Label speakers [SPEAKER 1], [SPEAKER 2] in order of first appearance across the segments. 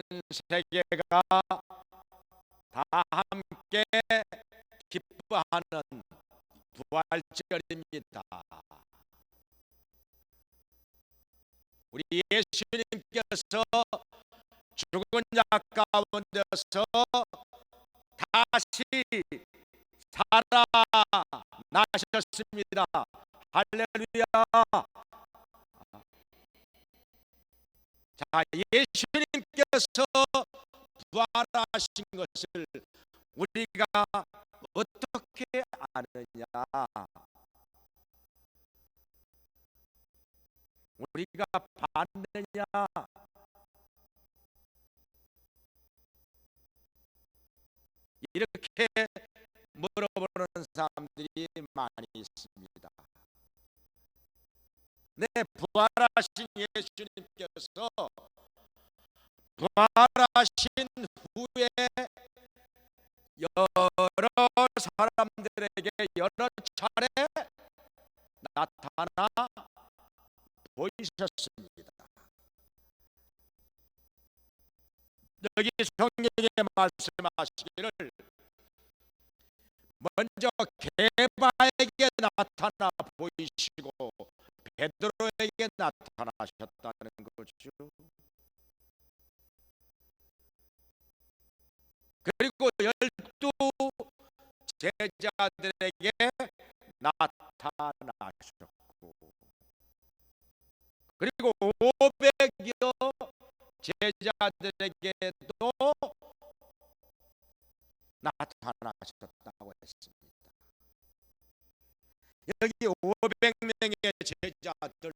[SPEAKER 1] 세계가 다 함께 기뻐하는 부활절입니다. 우리 예수님께서 죽은 자 가운데서 다시 살아나셨습니다. 할렐루야. 자, 예수님께서 부활하신 것을 우리가 어떻게 아느냐? 우리가 봤느냐? 이렇게 물어보는 사람들이 많이 있습니다. 네, 부활하신 예수님께서 부활하신 후에 여러 사람들에게 여러 차례 나타나 보이셨습니다. 여기 성경에 말씀하시기를 먼저 게바에게 나타나 보이시고 베드로에게 나타나셨다는 거죠. 그리고 12 제자들에게 나타나셨고, 그리고 500여 제자들에게도 나타나셨다고 했습니다. 여기 500명의 제자들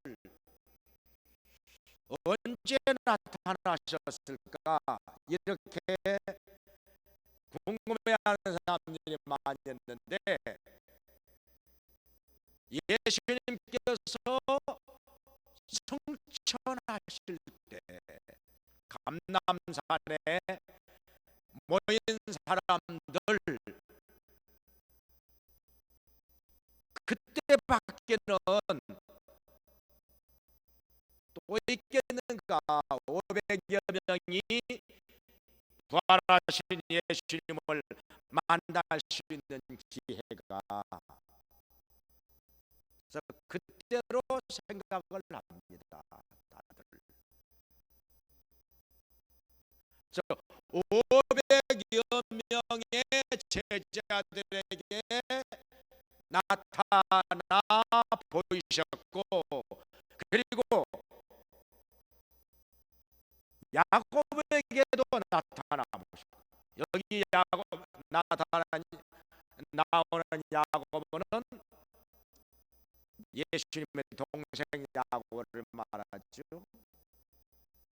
[SPEAKER 1] 언제 나타나셨을까? 이렇게 궁금해하는 사람들이 많이 있는데, 예수님께서 승천하실 때 감람산에 모인 사람들 그때밖에는 또 있겠는가? 500여 명이 부활하신 예수님을 만날 수 있는 기회가, 그래서 그때로 생각을 합니다. 다들. 그래서 500여 명의 제자들에게 나타나 보이셨고, 그리고 야곱에게도 나타나 보셨고, 여기 야곱 나오는 야곱은 예수님의 동생 야곱을 말하죠.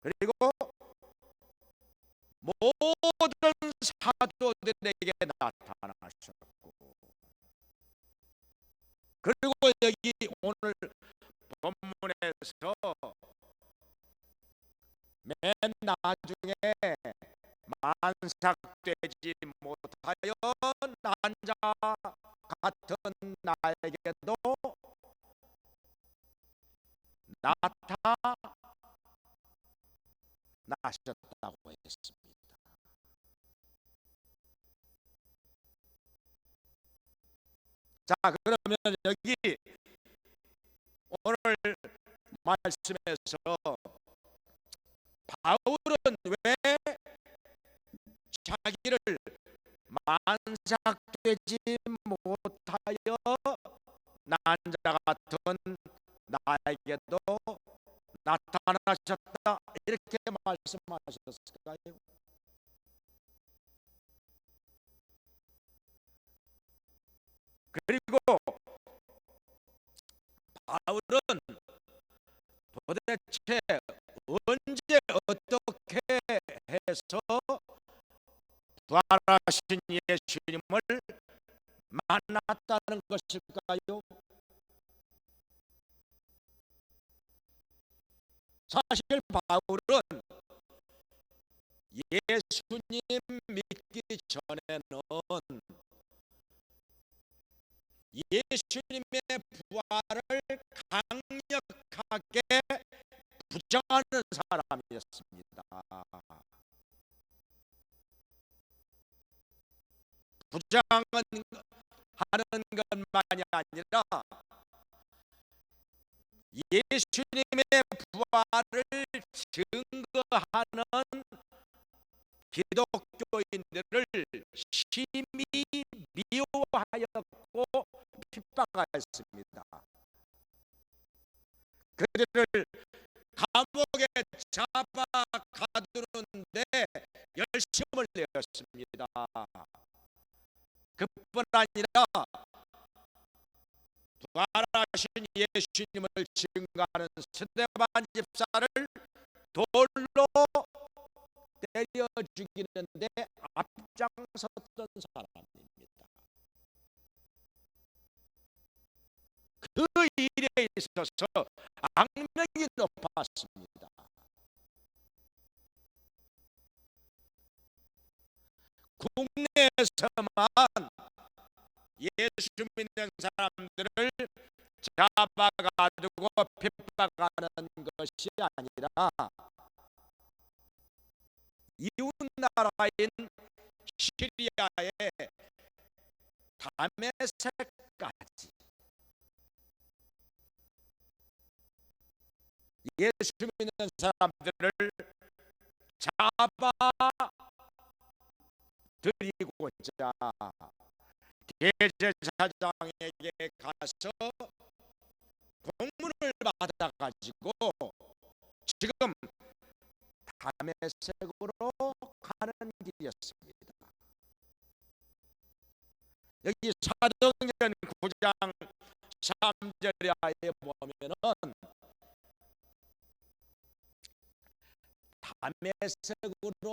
[SPEAKER 1] 그리고 모든 사도들에게 나타나셨고, 그리고 여기 오늘 본문에서 맨 나중에 만삭되지 못하여 난자 같은 나에게도 나타나셨다고 했습니다. 자, 그러면 여기 오늘 말씀에서 바울은 왜 자기를 만삭되지 못하여 난자 같은 나에게도 나타나셨다 이렇게 말씀하셨을까요? 그리고 바울은 도대체 언제 어떻게 해서 부활하신 예수님을 만났다는 것일까요? 사실 바울은 예수님 믿기 전에는 예수님의 부활을 강력하게 부정하는 사람이었습니다. 주장은 하는 것만이 아니라 예수님의 부활을 증거하는 기독교인들을 심히 미워하였고 핍박하였습니다. 그들을 감옥에 잡아 가두는데 열심을 내었습니다. 그뿐 아니라 부활하신 예수님을 증거하는 스데반 집사를 돌로 때려 죽이는데 앞장섰던 사람입니다. 그 일에 있어서 악명이 높았습니다. 국내에서만 예수 믿는 사람들을 잡아가지고 핍박하는 것이 아니라 이웃 나라인 시리아의 다메섹까지 예수 믿는 사람들을 잡아 드리고자 대제사장에게 가서 공문을 받아가지고 지금 다메섹으로 가는 길이었습니다. 여기 사도행전 9장 3절에 보면은 다메섹으로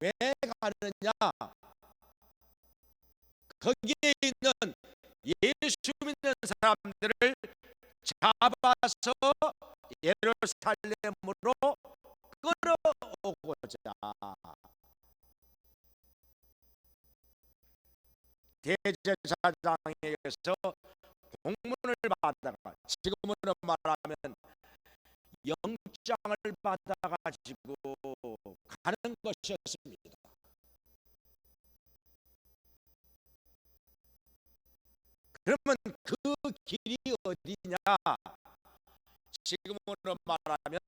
[SPEAKER 1] 왜 가느냐? 거기에 있는 예수 믿는 사람들을 잡아서 예루살렘으로 끌어오고자 대제사장에게서 공문을 받다가 지금으로 말하면 영장을 받아가지고 가는 것이었습니다. 그러면 그 길이 어디냐? 지금으로 말하면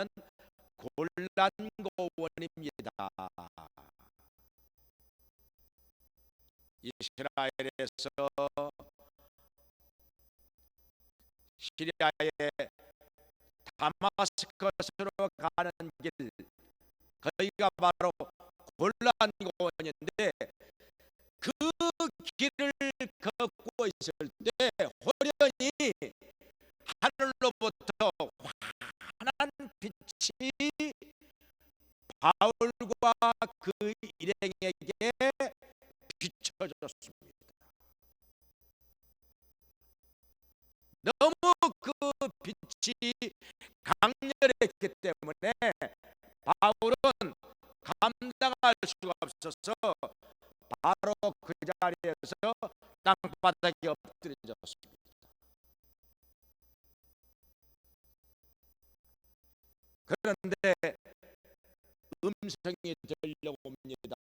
[SPEAKER 1] 골란고원입니다. 이스라엘에서 시리아의 다마스커스로 가는 길, 거기가 바로 골란고원인데 그 길을 걷고 있을 때 호련히 하늘로부터 환한 빛이 바울과 그 일행에게 비춰졌습니다. 너무 그 빛이 강렬했기 때문에 바울은 감당할 수가 없어서 바로 그 자리에서 땅바닥에 엎드려졌습니다. 그런데 음성이 들려옵니다.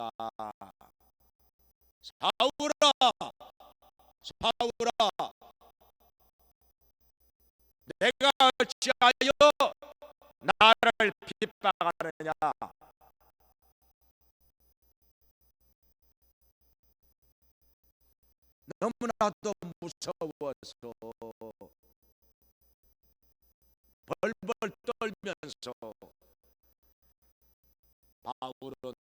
[SPEAKER 1] 사울아, 사울아, 내가 어찌하여 나를 핍박하느냐? 너무나도 무서워서 벌벌 떨면서 바울은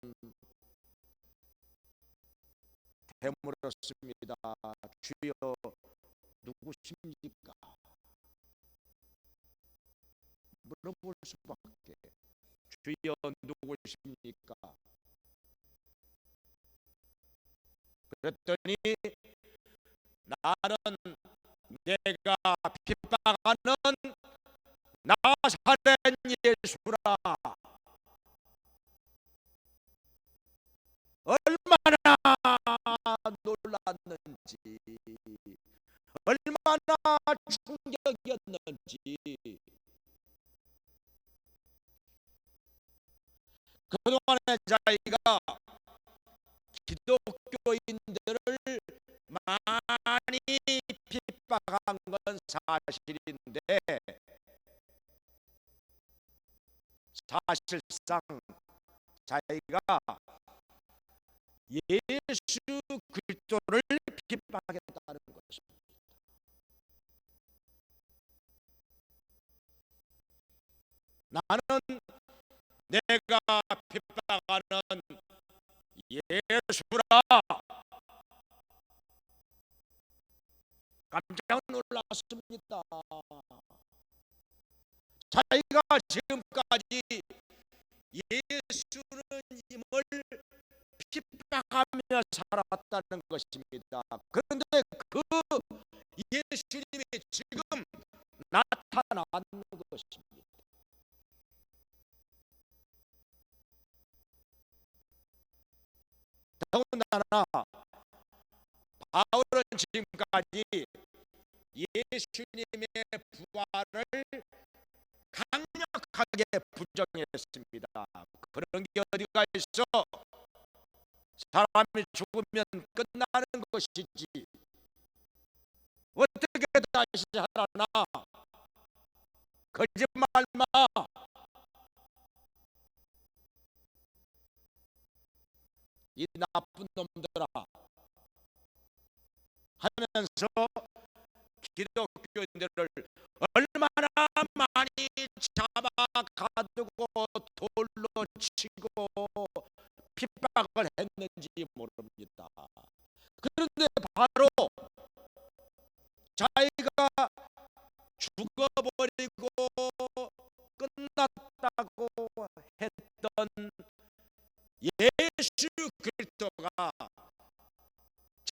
[SPEAKER 1] 되물었습니다. 주여 누구십니까? 물어볼 수밖에. 주여 누구십니까? 그랬더니 나는 내가 핍박하는 나사렛 예수라. 얼마나 놀랐는지, 얼마나 충격이었는지. 그동안에 자기가 핍박한 건 사실인데 사실상 자기가 예수 그리스도를 핍박했다는 것입니다. 나는 내가 핍박하는 예수라 깜짝 놀랐습니다. 자기가 지금까지 예수님을 핍박하며 살았다는 것입니다. 그런데 그 예수님이 지금 나타나는 것입니다. 더군다나 바울은 지금까지 예수님의 부활을 강력하게 부정했습니다. 그런 게 어디가 있어? 사람이 죽으면 끝나는 것이지 어떻게 다시 살아나? 거짓말 마. 이 나쁜 놈들아 하면서 기독교인들을 얼마나 많이 잡아가두고 돌로 치고 핍박을 했는지 모릅니다. 그런데 바로 자기가 죽어버리고 끝났다고 했던 예수 그리스도가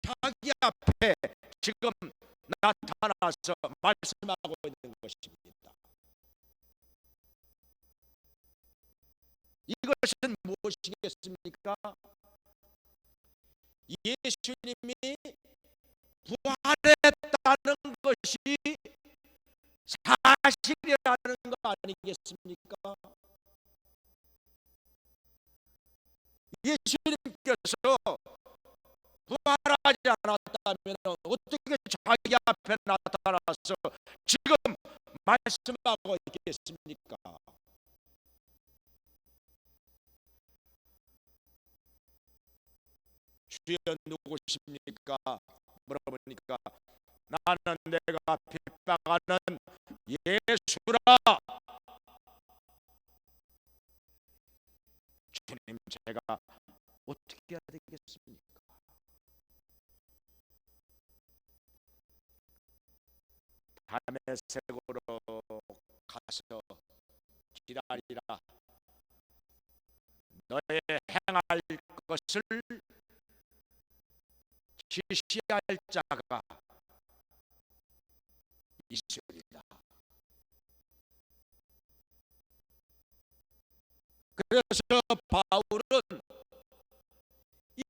[SPEAKER 1] 자기 앞에 지금 나타나서 말씀하고 있는 것입니다. 이것은 무엇이겠습니까? 예수님이 부활했다는 것이 사실이라는 거 아니겠습니까? 예수님께서 부활하지 않았다면 어떻게 자기 앞에 나타나서 지금 말씀하고 있겠습니까? 주여 누구십니까? 물어보니까 나는 내가 핍박하는 예수라. 주님, 제가 어떻게 해야 되겠습니까? 다메섹으로 가서 기다리라. 너의 행할 것을 지시할 자가 있으리라. 그래서 바울은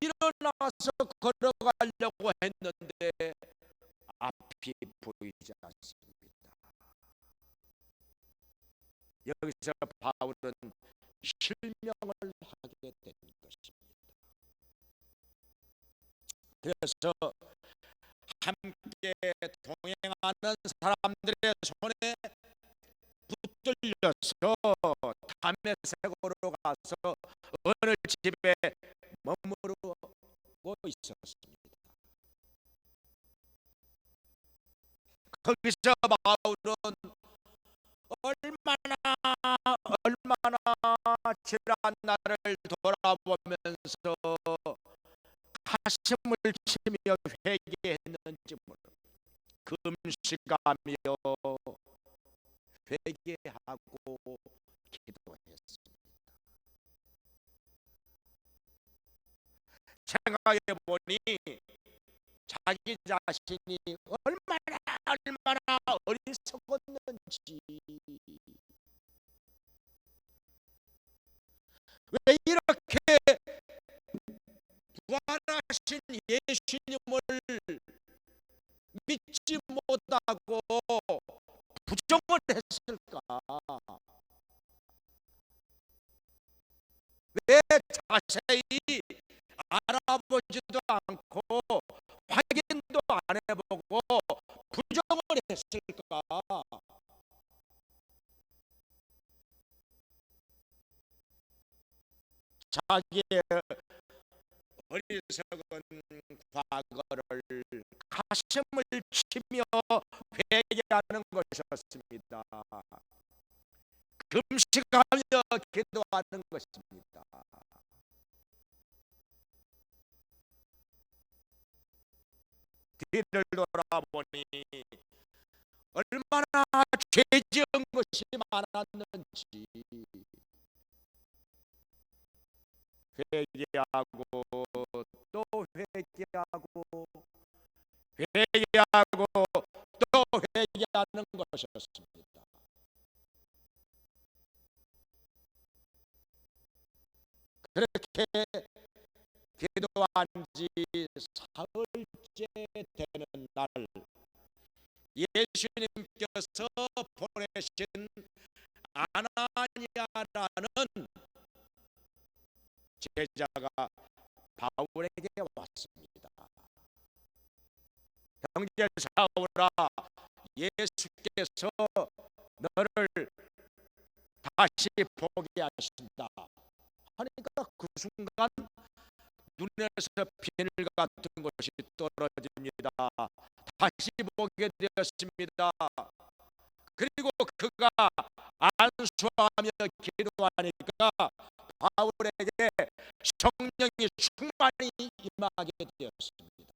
[SPEAKER 1] 일어나서 걸어가려고 했는데 앞이 보이지 않습니다. 여기서 바울은 실명을 하게 된 것입니다. 그래서 함께 동행하는 사람들의 손에 붙들려서 다메섹으로 가서 어느 집에 머무르고 있었습니다. 거기서 바울은 얼마나 지난 날을 돌아보면서 가슴을 치며 회개했는지 모릅니다. 금식하며 회개하고 기도했습니다. 생각해 보니 자기 자신이 얼마나 어리석었는지, 왜 이렇게 부활하신 예수님을 믿지 못하고 부정을 했을까? 왜 자세히 알아보지도 않고 확인도 안 해보고 했을까? 자기의 어리석은 과거를 가슴을 치며 회개하는 것이었습니다. 금식하며 기도하는 것입니다. 뒤를 돌아보니 얼마나 죄 지은 것이 많았는지 회개하고 또 회개하고 회개하고 또 회개하는 것이었습니다. 그렇게 기도한 지 사흘째 되는 날, 예수님께서 보내신 아나니아라는 제자가 바울에게 왔습니다. 형제 사울아, 예수께서 너를 다시 보게 하신다 하니까 그 순간 눈에서 비늘 같은 것이 떨어집니다. 다시 보게 되었습니다. 그리고 그가 안수하며 기도하니까 바울에게 성령이 충만히 임하게 되었습니다.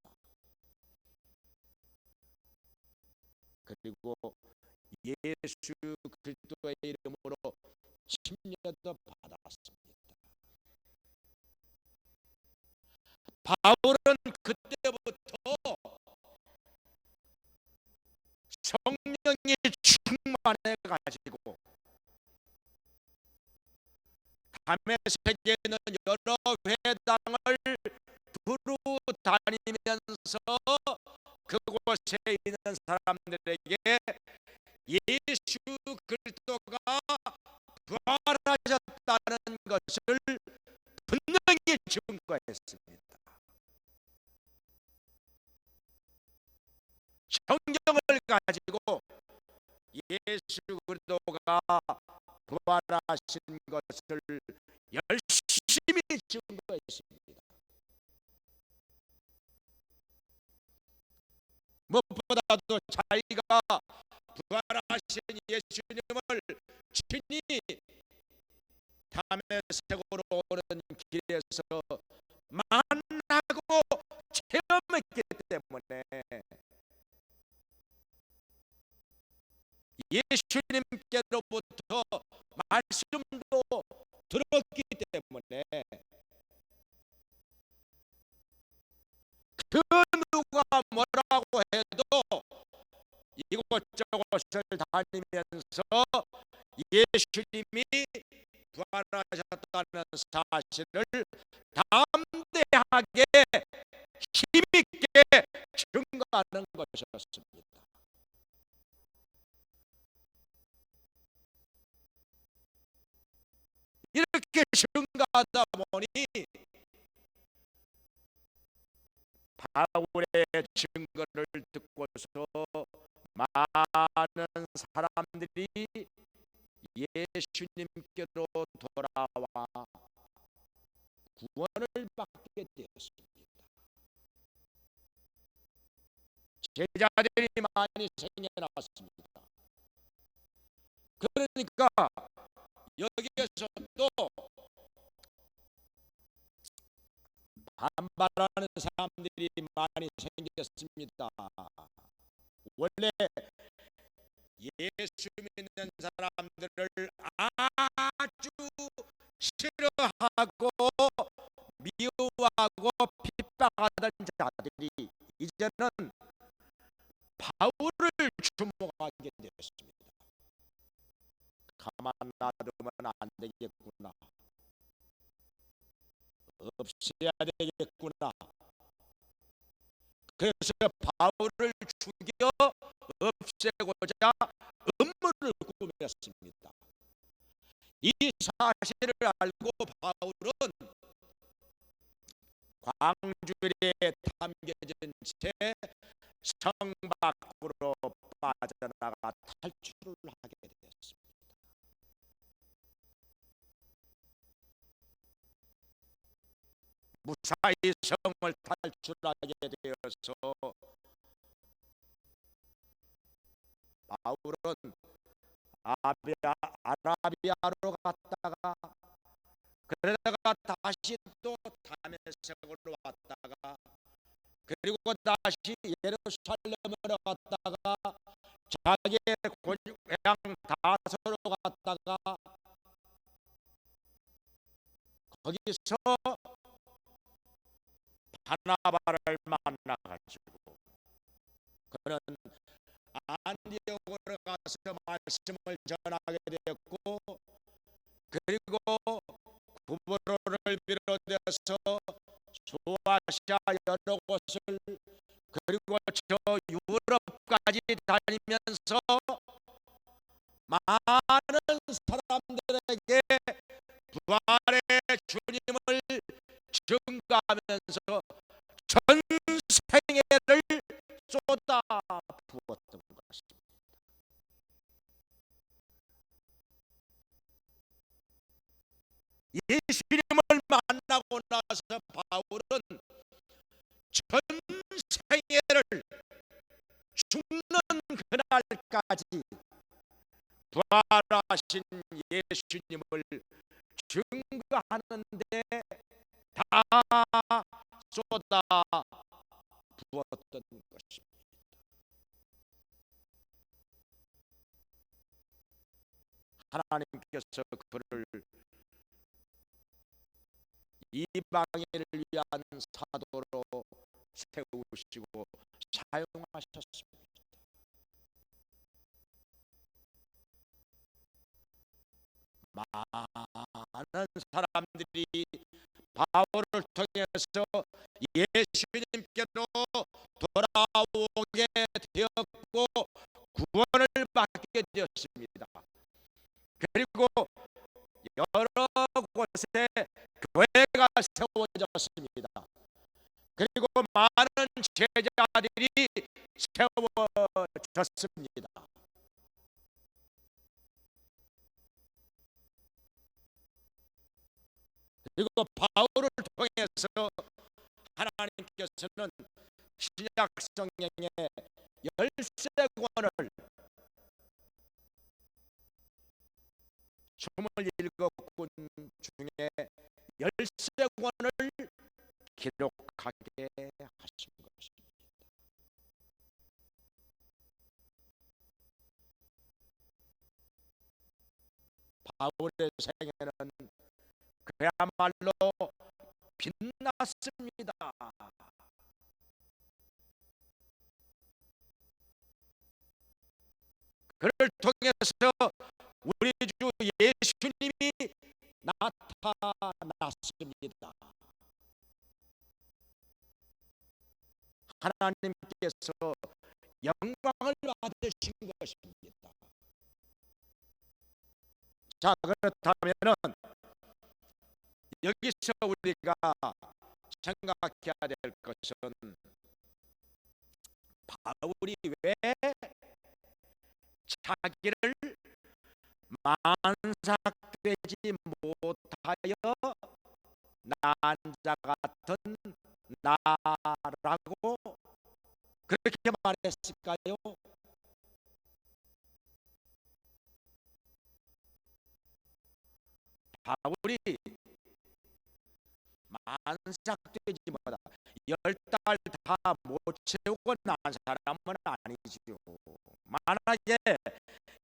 [SPEAKER 1] 그리고 예수 그리스도의 이름으로 침례도 받았습니다. 바울은 그때부터 성령이 충만해 가지고 다메섹에는 여러 회당을 두루 다니면서 그곳에 있는 사람들에게 예수 그리스도가 부활하셨다는 것을 분명히 증거했습니다. 성경을 가지고 예수 그리스도가 부활하신 것을 열심히 증거했습니다. 무엇보다도 자기가 부활하신 예수님을 친히 다메섹으로 오는 길에서 만나고 체험했기 때문에 예수님께로부터 말씀도 들었기 때문에 그 누가 뭐라고 해도 이곳저곳을 다니면서 예수님이 부활하셨다는 사실을 담대하게 힘있게 증거하는 것이었습니다. 이렇게 증거하다 보니 바울의 증거를 듣고서 많은 사람들이 예수님께로 돌아와 구원을 받게 되었습니다. 제자들이 많이 생겨났습니다. 그러니까 여기에서 또 반발하는 사람들이 많이 생겼습니다. 원래 예수 믿는 사람들을 아주 싫어하고 미워하고 핍박하던 자들이 이제는 바울을 주목하게 되었습니다. 가만 놔두면 안 되겠구나, 없애야 되겠구나. 그래서 바울을 죽여 없애고자 음모를 꾸몄습니다. 이 사실을 알고 바울은 광주리에 담겨진 채 성 밖으로 빠져나가 탈출을 하게 되었습니다. 무사히 성을 탈출하게 되어서 바울은 아라비아로 갔다가 그러다가 다시 또 다메섹으로 왔다가 그리고 다시 예루살렘으로 갔다가 자기의 고향 다소로 갔다가 거기서 바나바를 만나가지고 그는 안디옥으로 가서 말씀을 전하게 되었고, 그리고 구브로를 비롯해서 소아시아 여러 곳을 그리고 저 유럽까지 다니면서 많은 사람들에게 부활의 주님을 증거하면서 전 생애를 쏟아 부었던 것입니다. 예수님을 만나고 나서 바울은 전 생애를 죽는 그날까지 부활하신 예수님을 증거하는데 다 쏟아 부었던 것입니다. 하나님께서 그를 이방인을 위한 사도로 세우시고 사용하셨습니다. 많은 사람들이 바울을 통해서 예수님께로 돌아오게 되었고 구원을 받게 되었습니다. 그리고 여러 곳에 교회가 세워졌습니다. 그리고 많은 제자들이 세워졌습니다. 그리고 바울을 통해서 하나님께서는 신약 성경의 열세권을 27권 중에 열세권을 기록하게 하신 것입니다. 바울의 생애는 그야말로 빛났습니다. 그를 통해서 우리 주 예수님이 나타났습니다. 하나님께서 영광을 받으신 것입니다. 자, 그렇다면은 여기서 우리가 생각해야 될 것은 바울이 왜 자기를 만삭되지 못하여 난자 같은 나라고 그렇게 말했을까요? 바울이 만삭되지 못하다 10달 다 못 채우고 난 사람은 아니지요. 만약에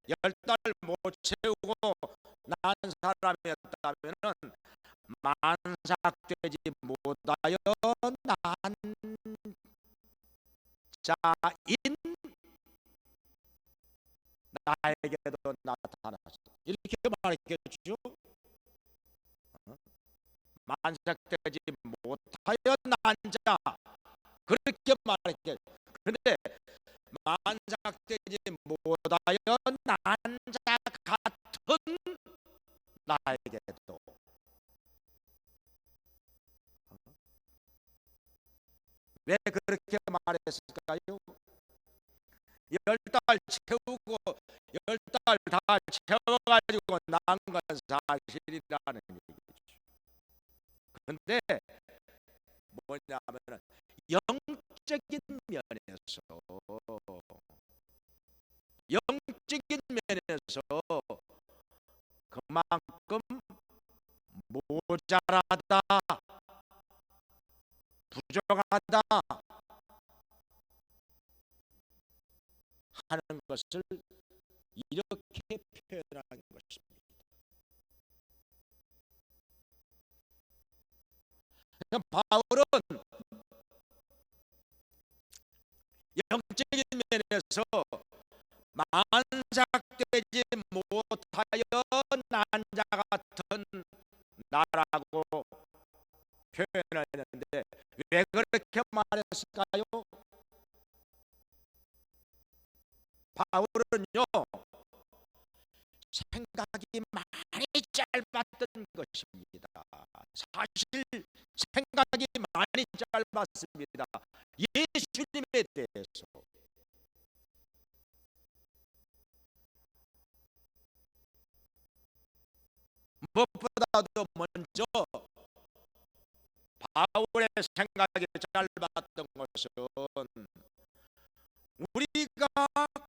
[SPEAKER 1] 10달 못 채우고 난 사람이었다면은 만삭되지 못하여 난 자인 나에게도 나타났어 이렇게 말했겠죠. 만삭되지 못하여 난자 그렇게 말했겠죠. 그런데 만삭되지 못하여 난자 같은 나에게도 왜 그렇게 말했을까요? 10달 채우고 10달 다 채워가지고 난 건 사실이라는 얘기죠. 그런데 뭐냐면은 영적인 면에서 영적인 면에서 그만큼 모자라다, 부족하다 하는 것을 이렇게 표현하는 것입니다. 바울은 영적인 면에서 만삭되지 못하여 난자 같은 나라고 표현을 했는데 왜 그렇게 말했을까요? 바울은요 생각이 많이 짧았던 것입니다. 사실 생각이 많이 짧았습니다. 예수님에 대해서. 무엇보다도 먼저 바울의 생각이 짧았던 것은 우리가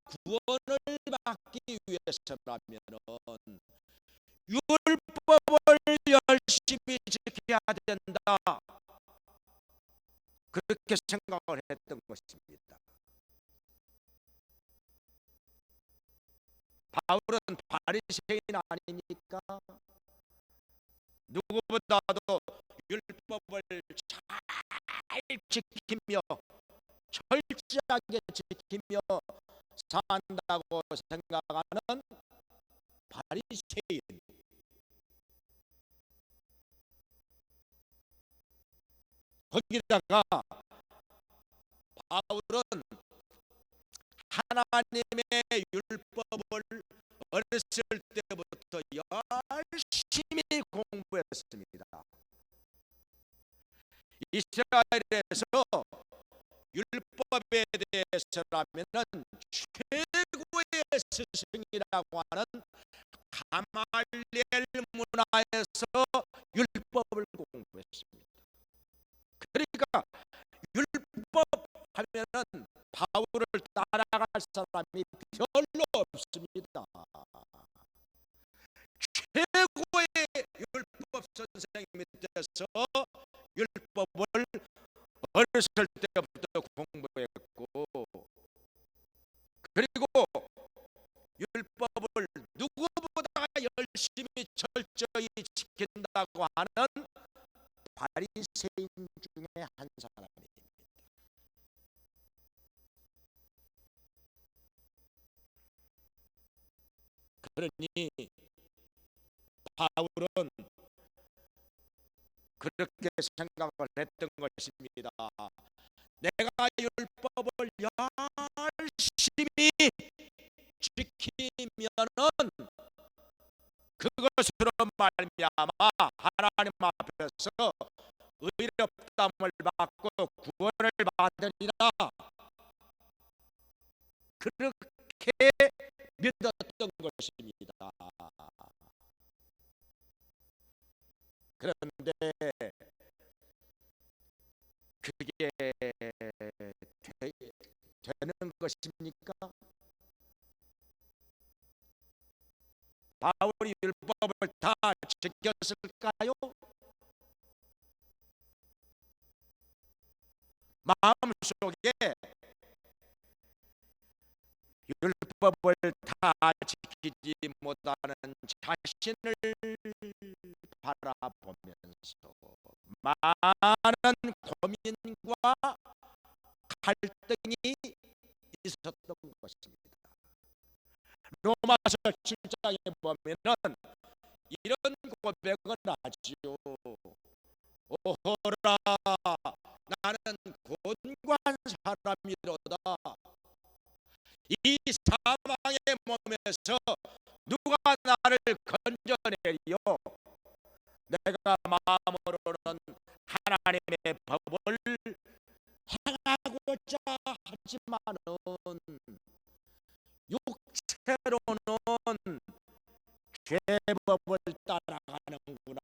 [SPEAKER 1] 구원을 받기 위해서라면 율법을 열심히 지켜야 된다, 그렇게 생각을 했던 것입니다. 바울은 바리새인 아닙니까? 누구보다도 율법을 잘 지키며 철저하게 지키며 산다고 생각하는 바리새인. 거기다가 바울은 하나님의 율법을 어렸을 때부터 열심히 공부했습니다. 이스라엘에서 율법에 대해서라면 최고의 스승이라고 하는 가말리엘 문화에서 율법을 공부했습니다. 그러니까 율법 하면은 바울을 따라갈 사람이 별로 없습니다. 최고의 율법 선생 밑에서 율법을 어렸을 때부터 공부했고, 그리고 율법을 누구보다 열심히 철저히 지킨다고 하는 바리새인 중에 한 사람입니다. 그러니 바울은 그렇게 생각을 했던 것입니다. 내가 율법을 열심히 지키면은 그것으로 말미암아 하나님 앞에서 의롭다함을 받고 구원을 받으리라, 그렇게 믿었던 것입니다. 그런데 그게 되는 것입니까? 바울이 율법을 다 지켰을까요? 마음속에 율법을 다 지키지 못하는 자신을 바라보면서 많은 고민과 갈등이 있었던 것입니다. 로마서 7장에 보면은 이런 고백을 하지요. 오호라, 나는 곤고한 사람이로다. 이 사망의 몸에서 누가 나를 건져내리요? 내가 마음으로는 하나님의 법을 행하고자 하지만은 육체로는 죄법을 따라가는구나.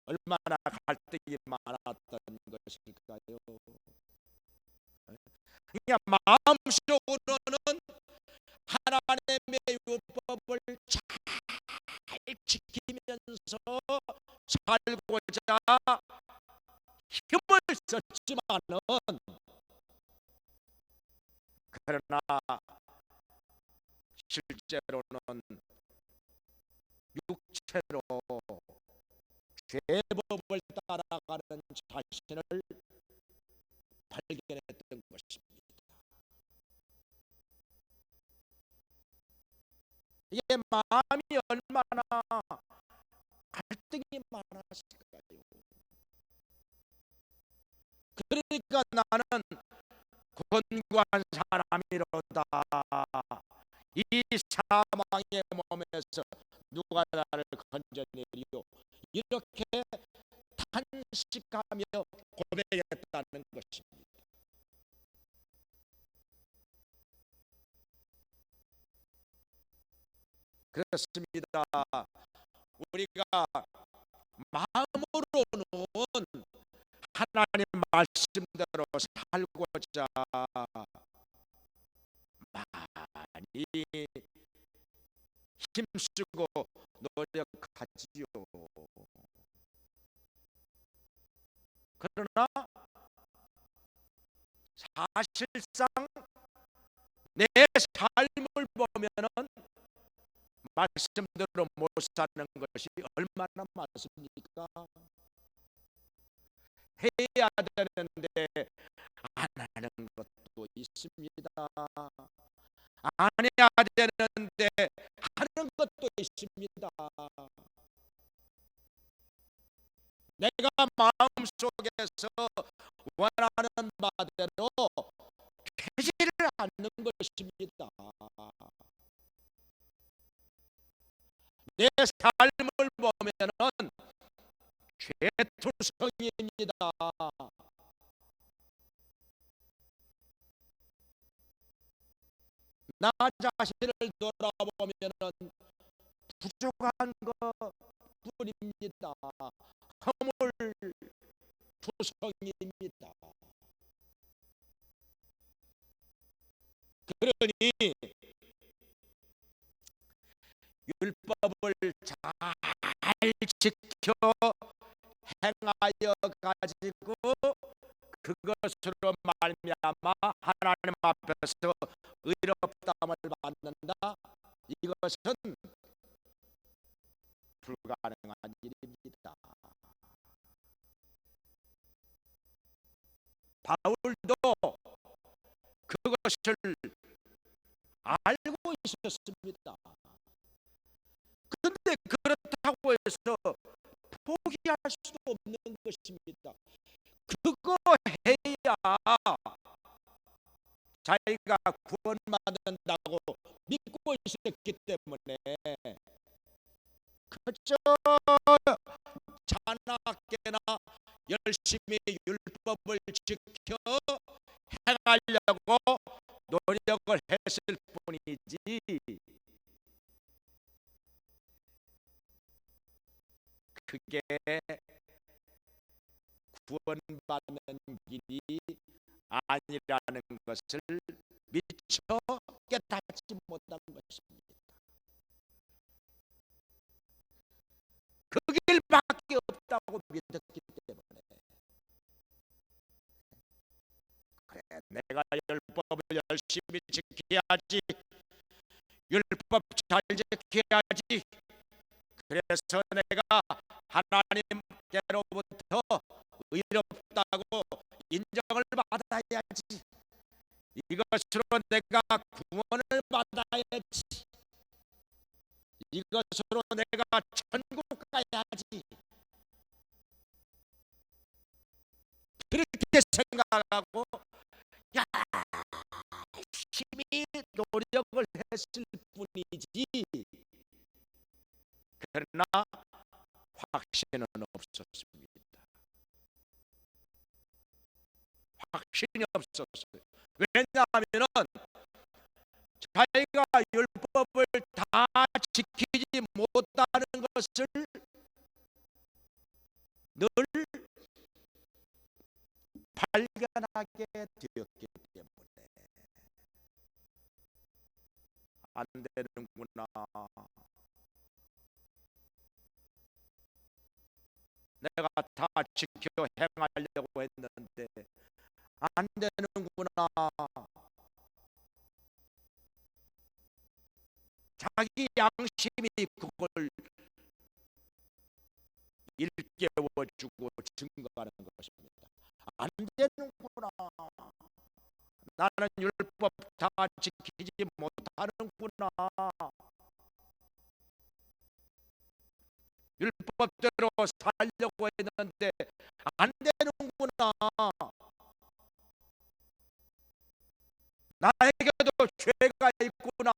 [SPEAKER 1] 얼마나 갈등이 많았던 것일까요? 그냥 마음속으로는 하나님의 율법을 잘 지키면서 살고자 힘을 썼지만은, 그러나 실제로는 육체로 죄법을 따라가는 자신을 발견했던 것입니다. 이게 마음이 얼마나 갈등이 많았을까요? 그러니까 나는 권고한 사람이로다. 이 사망의 몸에서 누가 나를 건져내리요? 이렇게 탄식하며 고백했다는 것입니다. 그렇습니다. 우리가 마음으로는 하나님 말씀대로 살고자 많이 힘쓰고 노력하지요. 그러나 사실상 내 삶을 보면은 말씀대로 못 사는 것이 얼마나 많습니까? 해야 되는데 안 하는 것도 있습니다. 안 해야 되는데 하는 것도 있습니다. 내가 마음속에서 원하는 바대로 되지를 않는 것입니다. 내 삶을 보면은 죄투성이입니다. 나 자신을 돌아보면은 부족한 것뿐입니다. 허물투성이입니다. 그러니 율법을 잘 지켜 행하여 가지고 그것으로 말미암아 하나님 앞에서 의롭다함을 받는다. 이것은 불가능한 일입니다. 바울도 그것을 알고 있었습니다. 그런데 그렇다고 해서 포기할 수도 없는 것입니다. 그거 해야 자기가 구원받는다고 믿고 있었기 때문에 그저 자나깨나 열심히 율법을 지켜 행하려고 노력을 했을 뿐이지, 그게 구원받는 길이 아니라는 것을 미처 깨닫지 못한 것입니다. 그 길밖에 없다고 믿었기 때문에, 그래 내가 율법을 열심히 지켜야지, 율법 잘 지켜야지, 그래서 내가 하나님께로부터 의롭다고 인정을 받아야지, 이것으로 내가 구원을 받아야지, 이것으로 내가 천국 가야지, 그렇게 생각하고 열심히 노력을 했을 뿐이지, 그러나 확신은 없었습니다. 확신이 없었어요. 왜냐하면은 자기가 율법을 다 지키지 못하는 것을 늘 발견하게 되었기 때문에 안 되는구나. 내가 다 지켜 행하려고 했는데 안 되는구나. 자기 양심이 그걸 일깨워주고 증거하는 것입니다. 안 되는구나. 나는 율법 다 지키지 못하는구나. 율법대로 살려고 했는데 안 되는구나. 나에게도 죄가 있구나.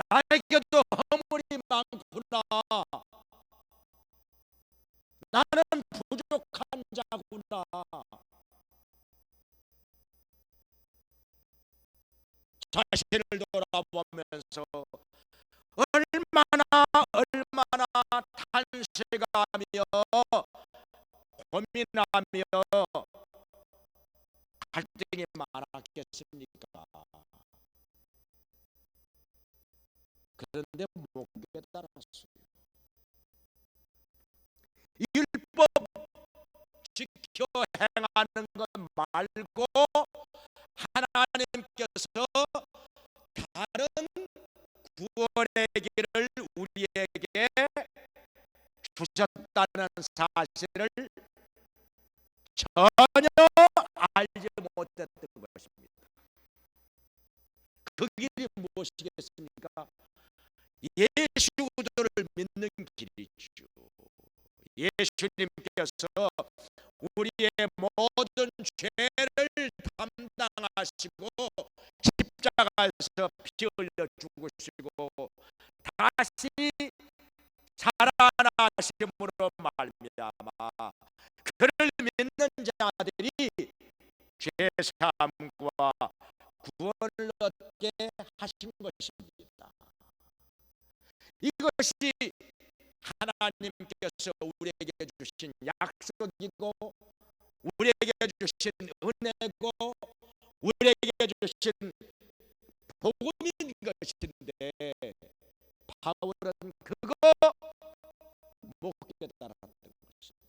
[SPEAKER 1] 나에게도 허물이 많구나. 나는 부족한 자구나. 자신을 돌아보면서 얼마나 탄식하며 고민하며 갈등이 많았겠습니까? 그런데 못 깨달았어요. 율법 지켜 행하는 것 말고 하나님께서 다른 구원의 길을 우리에게 주셨다는 사실을 전혀 알지 못했던 것입니다. 그 길이 무엇이겠습니까? 예수를 믿는 길이죠. 예수님께서 우리의 모든 죄를 담당하시고 십자가에서 피 흘려 죽으시고 다시 살아나심으로 말미암아 그를 믿는 자들이 죄사함과 구원을 얻게 하신 것입니다. 이것이 하나님께서 우리에게 주신 약속이고 우리에게 주신 은혜고 우리에게 주신 복음인 것인데 바울은 그거 못 깨달았던 것입니다.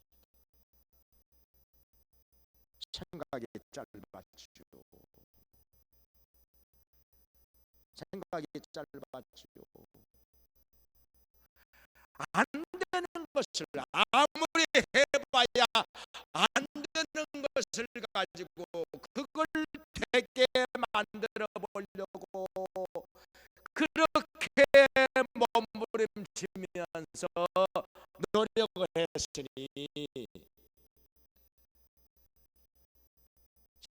[SPEAKER 1] 생각이 짧았지요. 생각이 짧았지요. 안 되는 것을 아무리 해봐야 안 되는 것을 가지고 그걸 되게 만들어 보려고 그렇게 몸부림치면서 노력을 했으니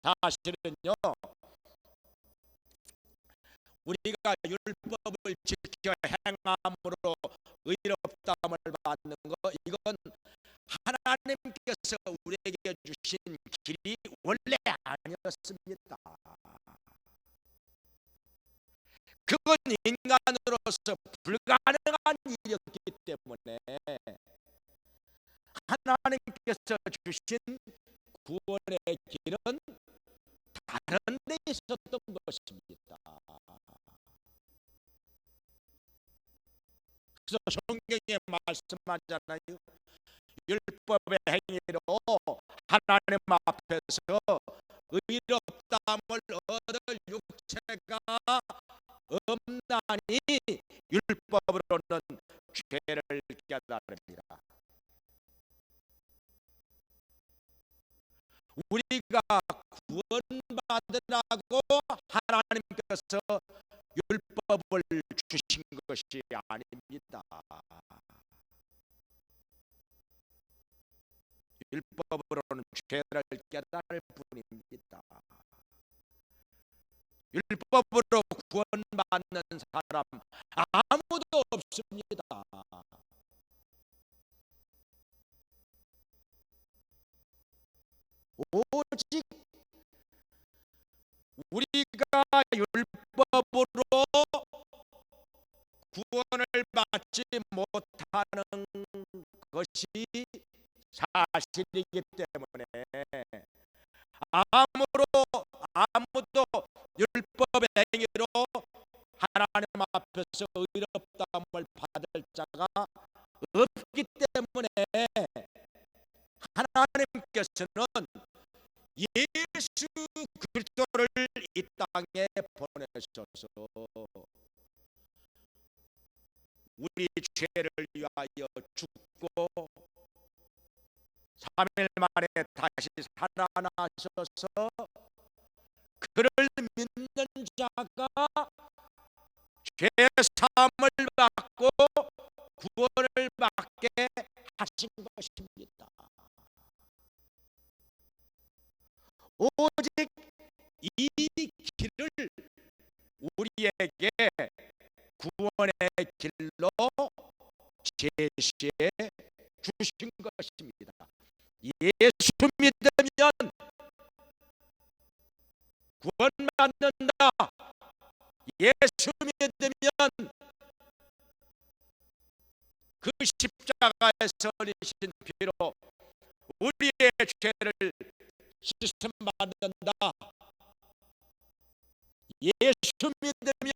[SPEAKER 1] 사실은요 우리가 율법을 지켜 행함으로 의롭다함을 받는 것 이건 하나님께서 우리에게 주신 길이 원래 아니었습니다. 그건 인간으로서 불가능한 일이었기 때문에 하나님께서 주신 구원의 길은 다른 데 있었던 것입니다. 그래서 성경에 말씀하잖아요. 율법의 행위로 하나님 앞에서 의롭다함을 얻을 육체가 없나니 율법으로는 죄를 깨달습니다. 우리가 구원받으라고 하나님께서 율법을 주신 것이 아닙니다. 율법으로는 죄를 깨달을 뿐입니다. 율법으로 구원받는 사람 아무도 없습니다. 오직 우리가 율법으로 구원을 받지 못하는 것이 사실이기 때문에 아무도 율법 행위로 하나님 앞에서 의롭다함을 받을 자가 없기 때문에 하나님께서는 예수 그리스도를 이 땅에 보내셔서 우리 죄를 위하여 죽고 3일 만에 다시 살아나셔서 그를 믿는 자가 죄 사함을 받고 구원을 받게 하신 것입니다. 오직 이 길을 우리에게 구원의 길로 제시해 주신 것입니다. 예수 믿으면 구원받는다. 예수 믿으면 그 십자가에서 흘리신 피로 우리의 죄를 씻음 받는다. 예수 믿으면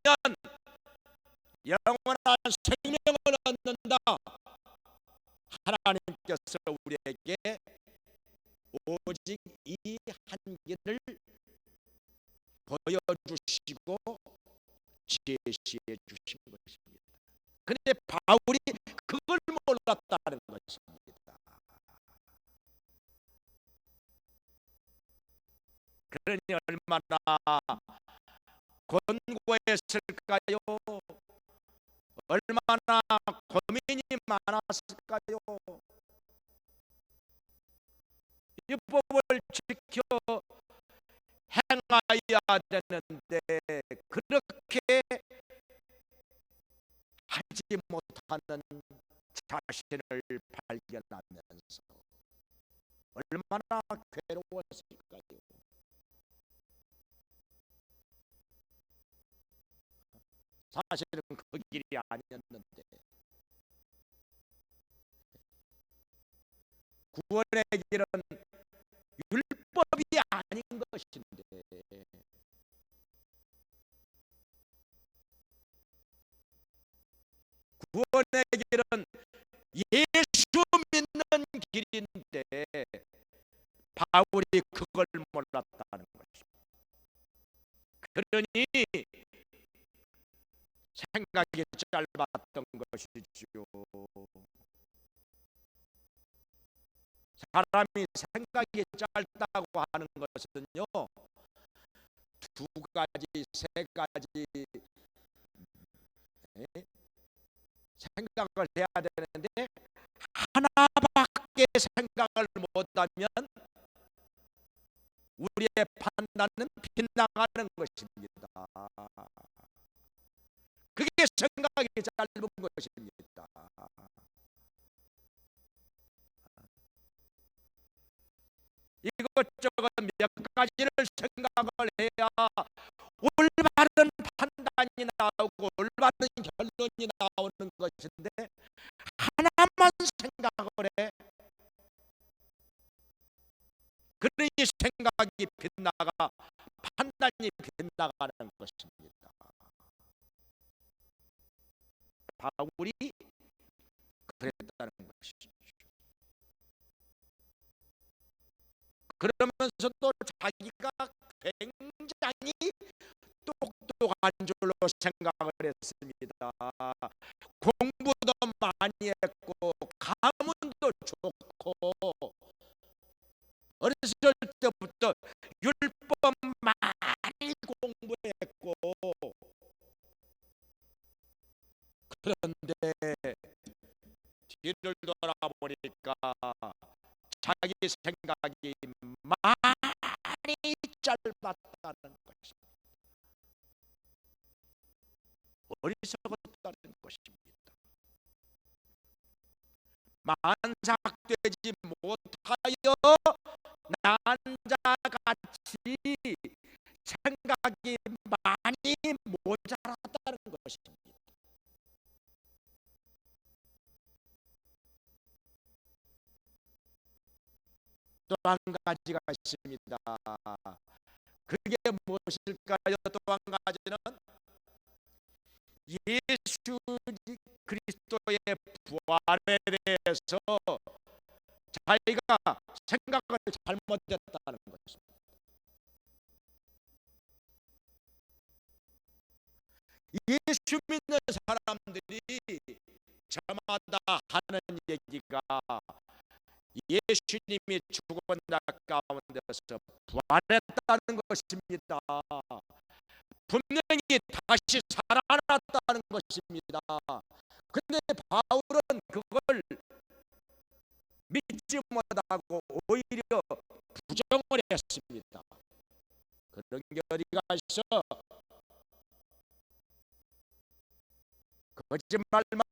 [SPEAKER 1] 영원한 생명을 얻는다. 하나님께서 우리에게 오직 이 한 길을 보여주시고 제시해 주신 것입니다. 그런데 바울이 그걸 몰랐다는 것입니다. 그러니 얼마나 권고했을까요? 얼마나 고민이 많았을까요? 이 법을 지켜 행하여야 되는데 그렇게 하지 못하는 자신을 발견하면서 얼마나 괴로웠을까요? 사실은 그 길이 아니었는데 구원의 길은 율법이 아닌 것인데 구원의 길은 예수 믿는 길인데 바울이 그걸 몰랐다는 것입니다. 그러니 생각이 짧았던 것이지요. 사람이 생각이 짧다고 하는 것은요, 두 가지, 세 가지 생각을 해야 되는데 하나밖에 생각을 못하면 우리의 판단은 빗나가는 것입니다. 그게 생각이 짧은 것입니다. 이것저것 몇 가지를 생각을 해야 올바른 판단이 나오고 올바른 결론이 나오는 것인데 하나만 생각을 해. 그러니 생각이 빗나가 판단이 빗나가는 것입니다. 바울이 그랬다는 것이죠. 그러면서도 자기가 굉장히 똑똑한 줄로 생각을 했습니다. 공부도 많이 했고 가문도 좋고 어렸을 때부터 율법 많이 공부했고 그런데 뒤를 돌아보니까 자기 생각이 많이 짧았다는 것입니다. 어리석었다는 것입니다. 만삭되지 못하여 난자같이 생각이 많이 모자랐다는 것입니다. 또 한 가지가 있습니다. 그게 무엇일까요? 또 한 가지는 예수 그리스도의 부활에 대해서 자기가 생각을 잘못했다는 것입니다. 예수 믿는 사람들이 저마다 하는 얘기가 예수님이 죽은 날 가운데서 부활했다는 것입니다. 분명히 다시 살아났다는 것입니다. 근데 바울은 그걸 믿지 못하고 오히려 부정을 했습니다. 그런 게 어디가 있어? 거짓말마.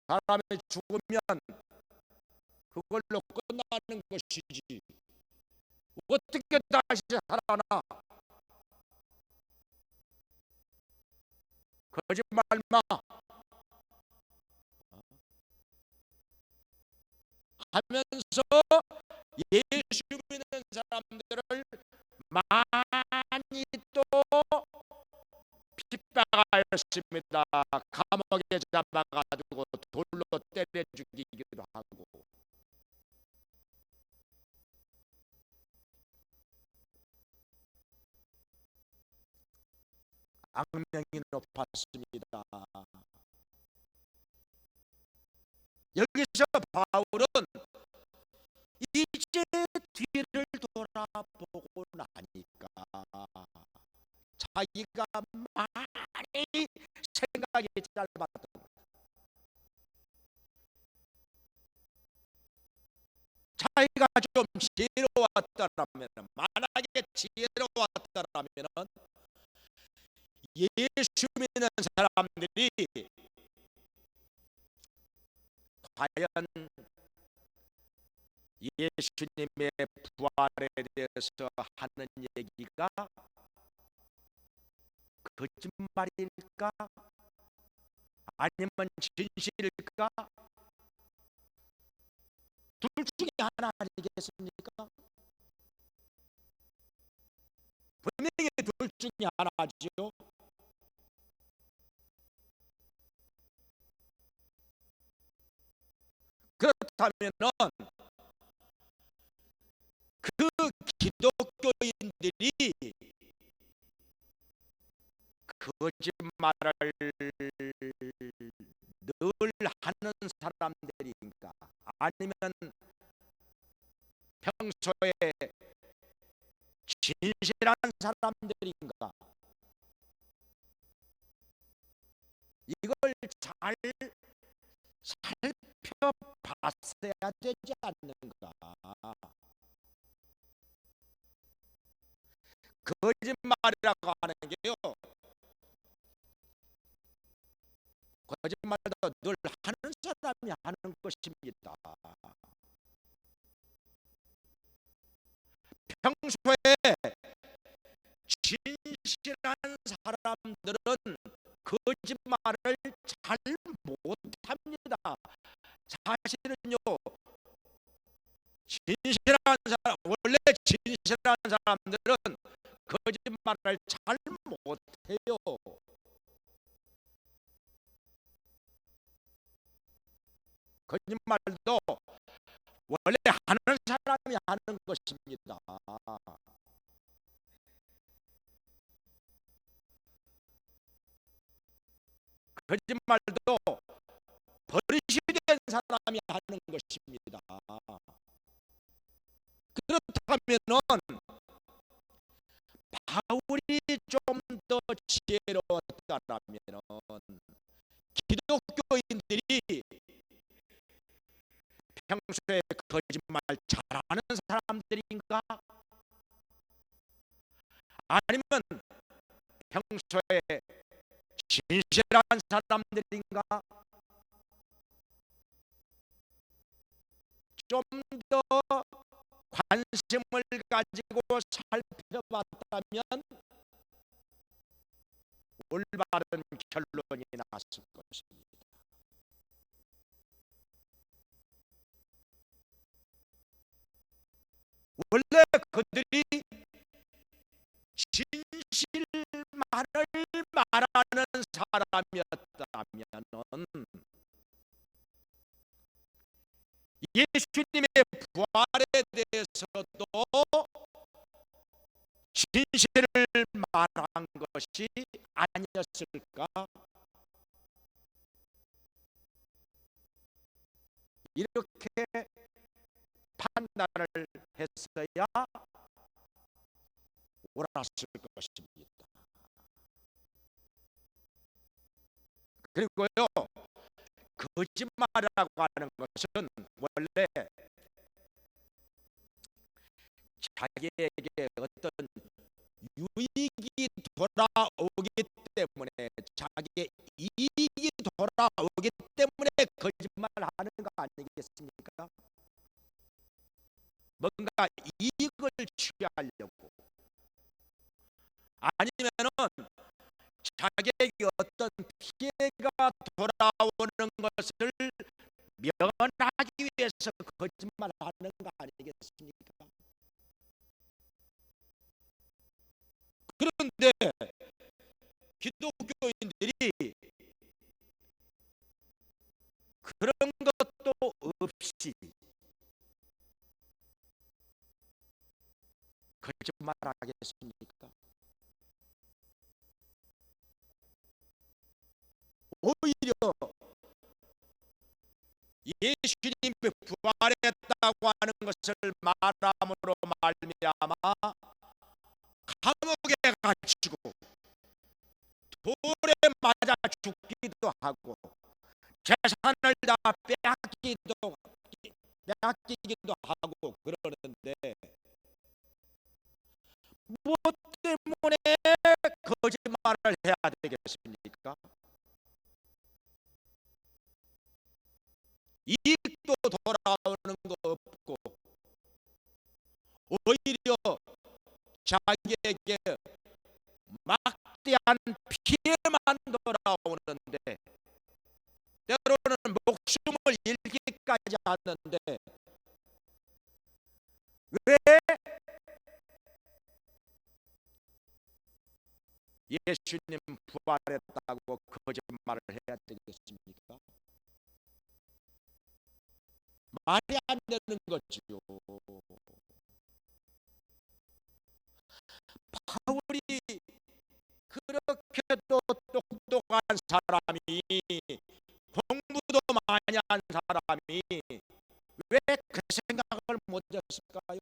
[SPEAKER 1] 사람이 죽으면 그걸로 끝나는 것이지 어떻게 다시 살아나? 거짓말마 하면서 예수 믿는 사람들을 많이 또 핍박하였습니다. 감옥에 잡아가지고 돌로 때려 죽이기도 하고. 악명이 높았습니다. 여기서 바울은 이제 뒤를 돌아보고 나니까 자기가 많이 생각이 짧았던 거예요. 자기가 좀 지혜로웠더라면, 만약에 지혜로웠더라면 예수 믿는 사람들이 과연 예수님의 부활에 대해서 하는 얘기가 거짓말일까? 아니면 진실일까? 둘 중에 하나 아니겠습니까? 분명히 둘 중에 하나지요. 그렇다면은 그 기독교인들이 거짓말을 늘 하는 사람들인가? 아니면 평소에 진실한 사람들인가? 이걸 잘 살펴봤어야 되지 않는가? 거짓말이라고 하는 게요, 거짓말도 늘 하는 사람이 하는 것입니다. 평소에 진실한 사람들은 거짓말을 잘 못합니다. 사실은요, 진실한 사람, 원래 진실한 사람들은 거짓말을 잘 못해요. 거짓말도 원래 하는 사람이 하는 것입니다. 거짓말도 버릇이 된 사람이 하는 것입니다. 그렇다면은 바울이 좀 더 지혜로웠다라면은 기독교인들이 평소에 거짓말 잘하는 사람들인가? 아니면 평소에 진실한 사람들인가? 좀 더 관심을 가지고 살펴봤다면 올바른 결론이 났을 것입니다. 원래 그들이 진실만을 말하는 사람이었다면 예수님의 부활에 대해서도 진실을 말한 것이 아니었을까? 이렇게 판단을 했어야 옳았을 것입니다. 그리고요, 거짓말이라고 하는 것은 원래 자기에게 어떤 유익이 돌아오기 때문에, 자기의 이익이 돌아오기 때문에 거짓말하는 거 아니겠습니까? 뭔가 이익을 취하려고, 아니면은 자기에게 어떤 피해가 돌아오는 것을 면하기 위해서 거짓말하는 거 아니겠습니까? 그런데 기독교인들이 그런 것도 없이 거짓말하겠습니까? 오히려 예수님이 부활했다고 하는 것을 말함으로 말미암아 감옥에 갇히고 돌에 맞아 죽기도 하고 재산을 다 빼앗기기도 하고 그러는데, 무엇 때문에 거짓말을 해야 되겠습니까? 이익도 돌아오는 거 없고 오히려 자기에게 막대한 피해만 돌아오는데, 때로는 목숨을 잃기까지 하는데, 왜 예수님 부활했다고 거짓말을 해야 되겠습니까? 말이 안 되는 거지요. 바울이 그렇게 또 똑똑한 사람이, 공부도 많이 한 사람이 왜 그 생각을 못했을까요?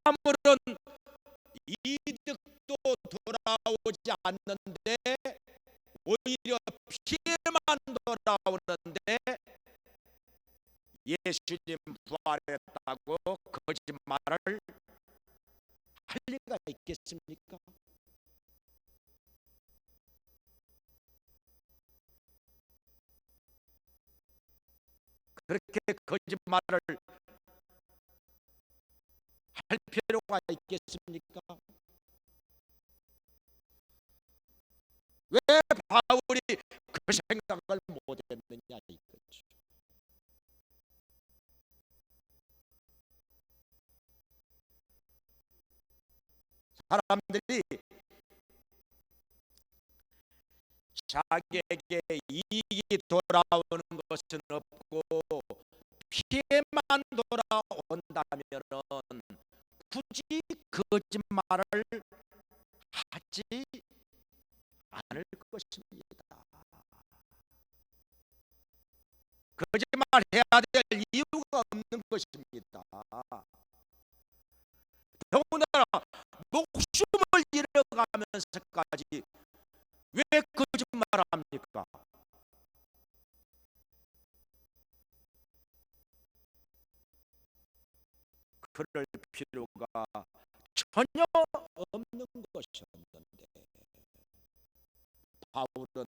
[SPEAKER 1] 아무런 이득도 돌아오지 않는데 오히려 피해만 돌아오는데 예수님 부활했다고 거짓말을 할 리가 있겠습니까? 그렇게 거짓말을 할 필요가 있겠습니까? 왜 바울이 그 생각을 못했느냐 이거죠. 사람들이 자기에게 이익이 돌아오는 것은 없고 피해만 돌아온다면은 굳이 거짓말을 하지 않을 것입니다. 거짓말 해야 될 이유가 없는 것입니다. 더군다나 목숨을 잃어가면서까지 왜 거짓말을 합니까? 그럴 필요가 전혀 없는 것이었는데 바울은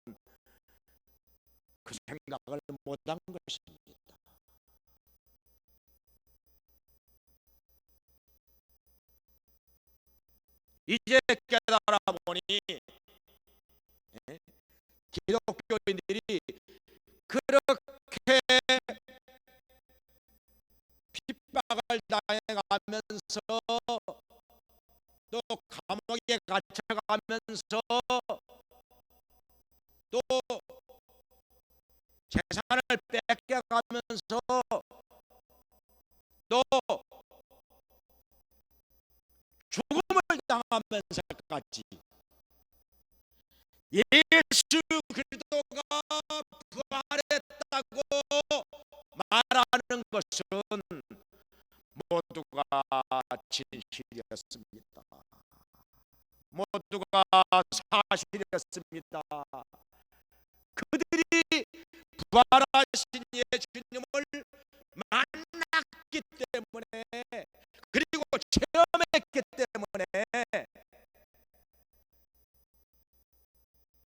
[SPEAKER 1] 그 생각을 못한 것입니다. 이제 깨달아 보니 기독교인들이 그렇게 핍박을 당해가면서 또 감옥에 갇혀가면서 또 재산을 뺏겨가면서 또 죽음을 당하면서까지 예수 그리스도가 부활했다고 말하는 것은 모두가 진실이었습니다. 모두가 사실이었습니다. 그들이 부활하신 예수님을 만났기 때문에 그리고 체험했기 때문에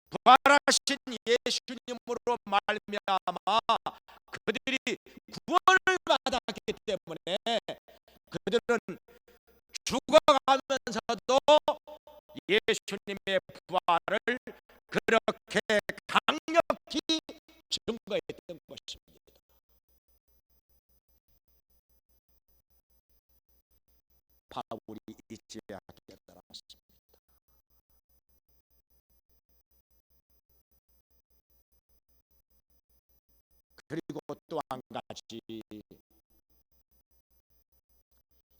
[SPEAKER 1] 부활하신 예수님으로 말미암아 그들이 구원을 받았기 때문에 그들은 죽어가면서도 예수님의 부활을 그렇게 강력히 증거했던 것입니다. 바울이 이제야 깨달았습니다. 그리고 또 한 가지,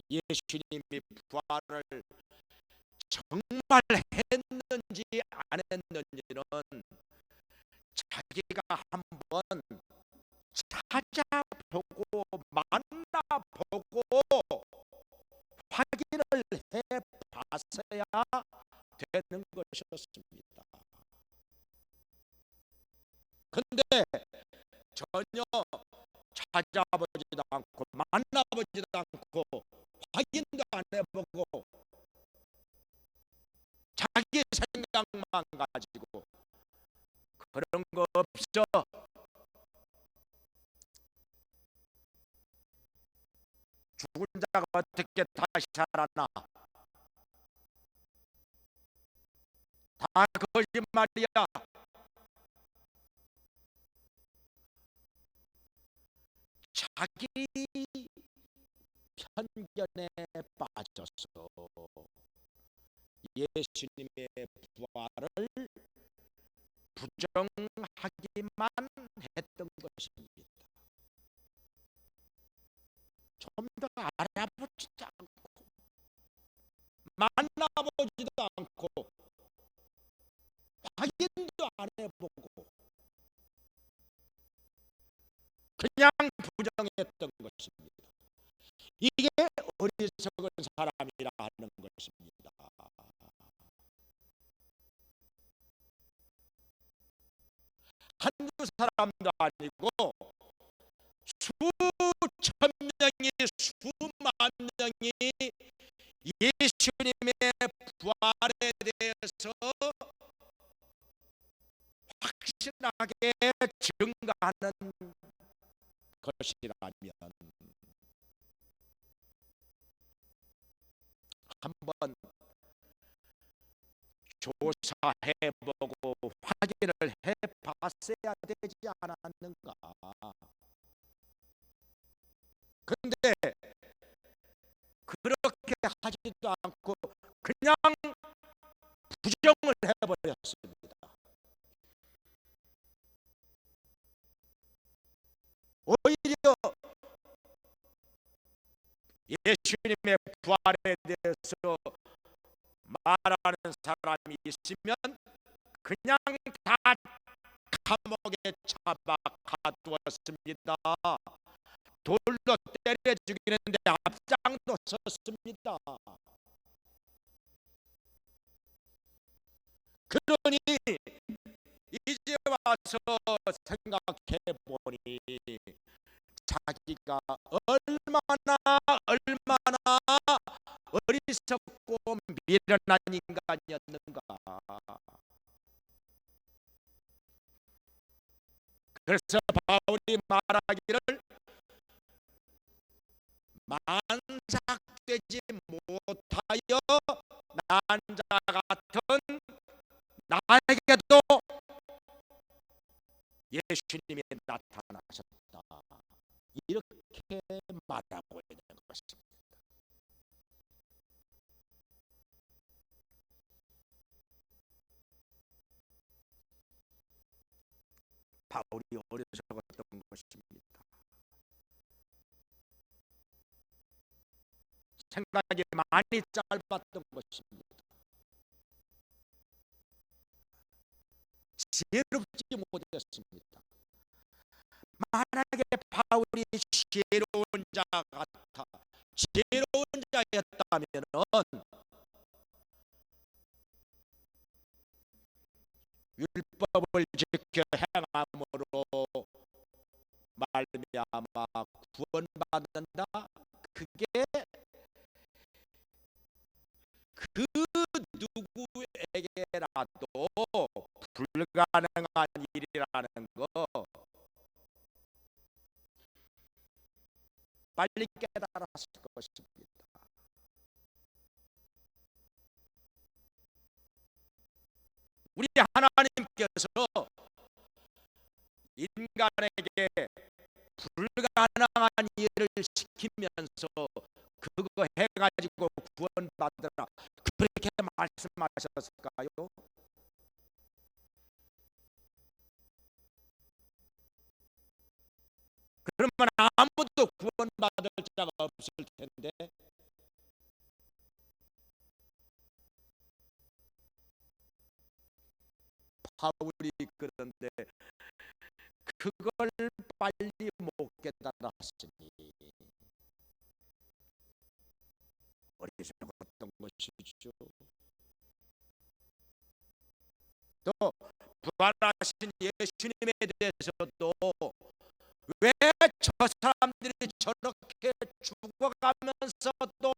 [SPEAKER 1] 예수님이 부활을 정말 했는지 안 했는지는 자기가 한번 찾아보고 만나보고 확인을 해봤어야 되는 것이었습니다. 근데 전혀 찾아보지도 않고 만나보지도 않고 확인도 안 해보고 자기 생각만 가지고 그런 거 없어, 죽은 자가 어떻게 다시 살아나, 다 거짓말이야. 자기 편견에 빠져서 예수님의 부활을 부정하기만 했던 것입니다. 좀 더 알아보지도 않고 만나보지도 않고 확인도 안 해보고 그냥 부정했던 것입니다. 이게 어리석은 사람이라 하는 것입니다. 한두 사람도 아니고 수천 명이 수만 명이 예수님의 부활에 대해서 확실하게 증거하는 것이라면 한번 조사해보고 확인을 해봤어야 되지 않았는가. 근데 그렇게 하지도 않고 그냥 부정을 해버렸습니다. 오히려 예수님의 부활에 대해서 말하는 사람이 있으면 그냥 다 감옥에 잡아 가두었습니다. 돌로 때려 죽이는데 앞장도 섰습니다. 그러니 이제 와서 생각해 보니 자기가 얼마나 미련한 인간이었는가? 그래서 바울이 말하기를 만삭되지 못하여 난자 같은 나에게도 예수님이 나타나셨다, 이렇게 말하고 있는 것입니다. 바울이 어리석었던 것입니다. 생각이 많이 짧았던 것입니다. 지혜롭지 못했습니다. 만약에 바울이 지혜로운 자 같아 지혜로운 자였다면은 율법을 지켜 행함으로 말미암아 구원받는다, 그게 그 누구에게라도 불가능한 일이라는 거 빨리 깨달았을 것입니다. 우리 하나님께서 인간에게 불가능한 일을 시키면서 그거 해가지고 구원받으라, 그렇게 말씀하셨을까요? 그러면 아무도 구원받을 자가 없을 텐데, 바울이 그런데 그걸 빨리 못 깨달았으니 어리석었던 것이죠. 또 부활하신 예수님에 대해서도 왜 저 사람들이 저렇게 죽어가면서도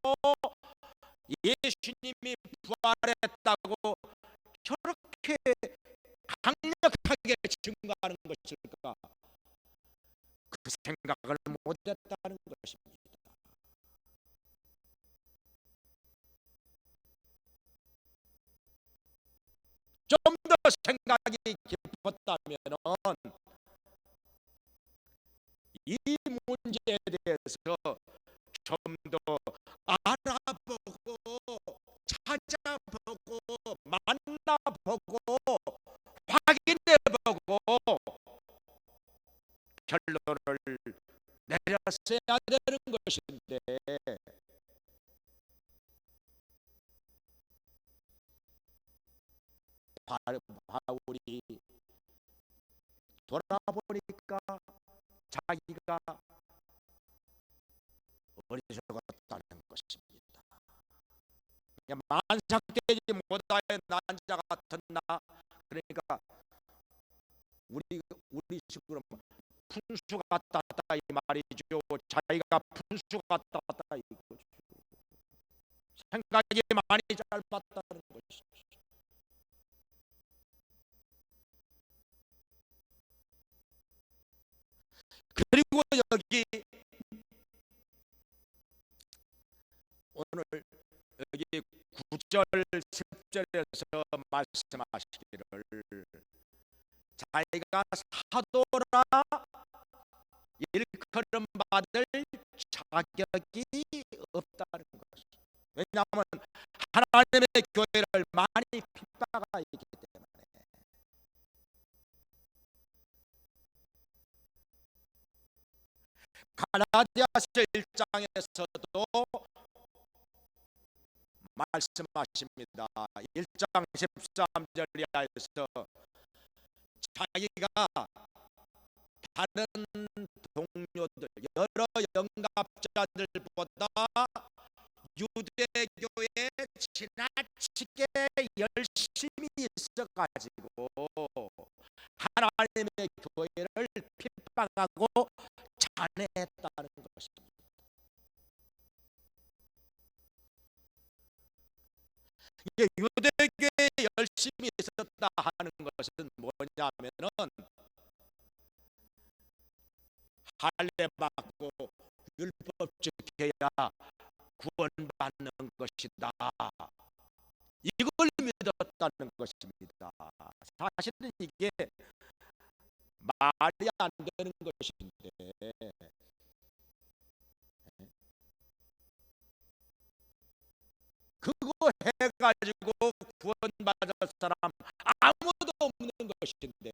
[SPEAKER 1] 예수님이 부활했다고 저렇게 강력하게 증거하는 것일까? 그 생각을 못했다는 것입니다. 좀 더 생각이 깊었다면 이 문제에 대해서 좀 더 알아보고 찾아보고 만나보고 확인해보고 결론을 내렸어야 되는 것인데, 바울이 돌아보니까 자기가 어리석었다는 것입니다. 만삭되지 못하여 난자 같은 나, 그러니까 우리 식으로 푼수 같다 이 말이죠. 자기가 푼수 같다 이거죠. 생각이 많이 짧았다는 것이죠. 그리고 여기 오늘 여기 9절 10절에서 말씀하시기를 자기가 사도라 일컬음 받을 자격이 없다는 것이죠. 왜냐하면 하나님의 교회를 많이 핍박하기 때문에. 갈라디아서 1장에서도 말씀하십니다. 1장 13절에서 자기가 다른 동료들 여러 영갑자들보다 유대교에 지나치게 열심히 있어가지고 하나님의 교회를 핍박하고 잔해했다는 것입니다. 것은 뭐냐면은 할례 받고 율법 지켜야 구원받는 것이다. 이걸 믿었다는 것입니다. 사실은 이게 말이 안 되는 것인데, 그거 해가지고 구원받을 사람 아무도 없는 것인데,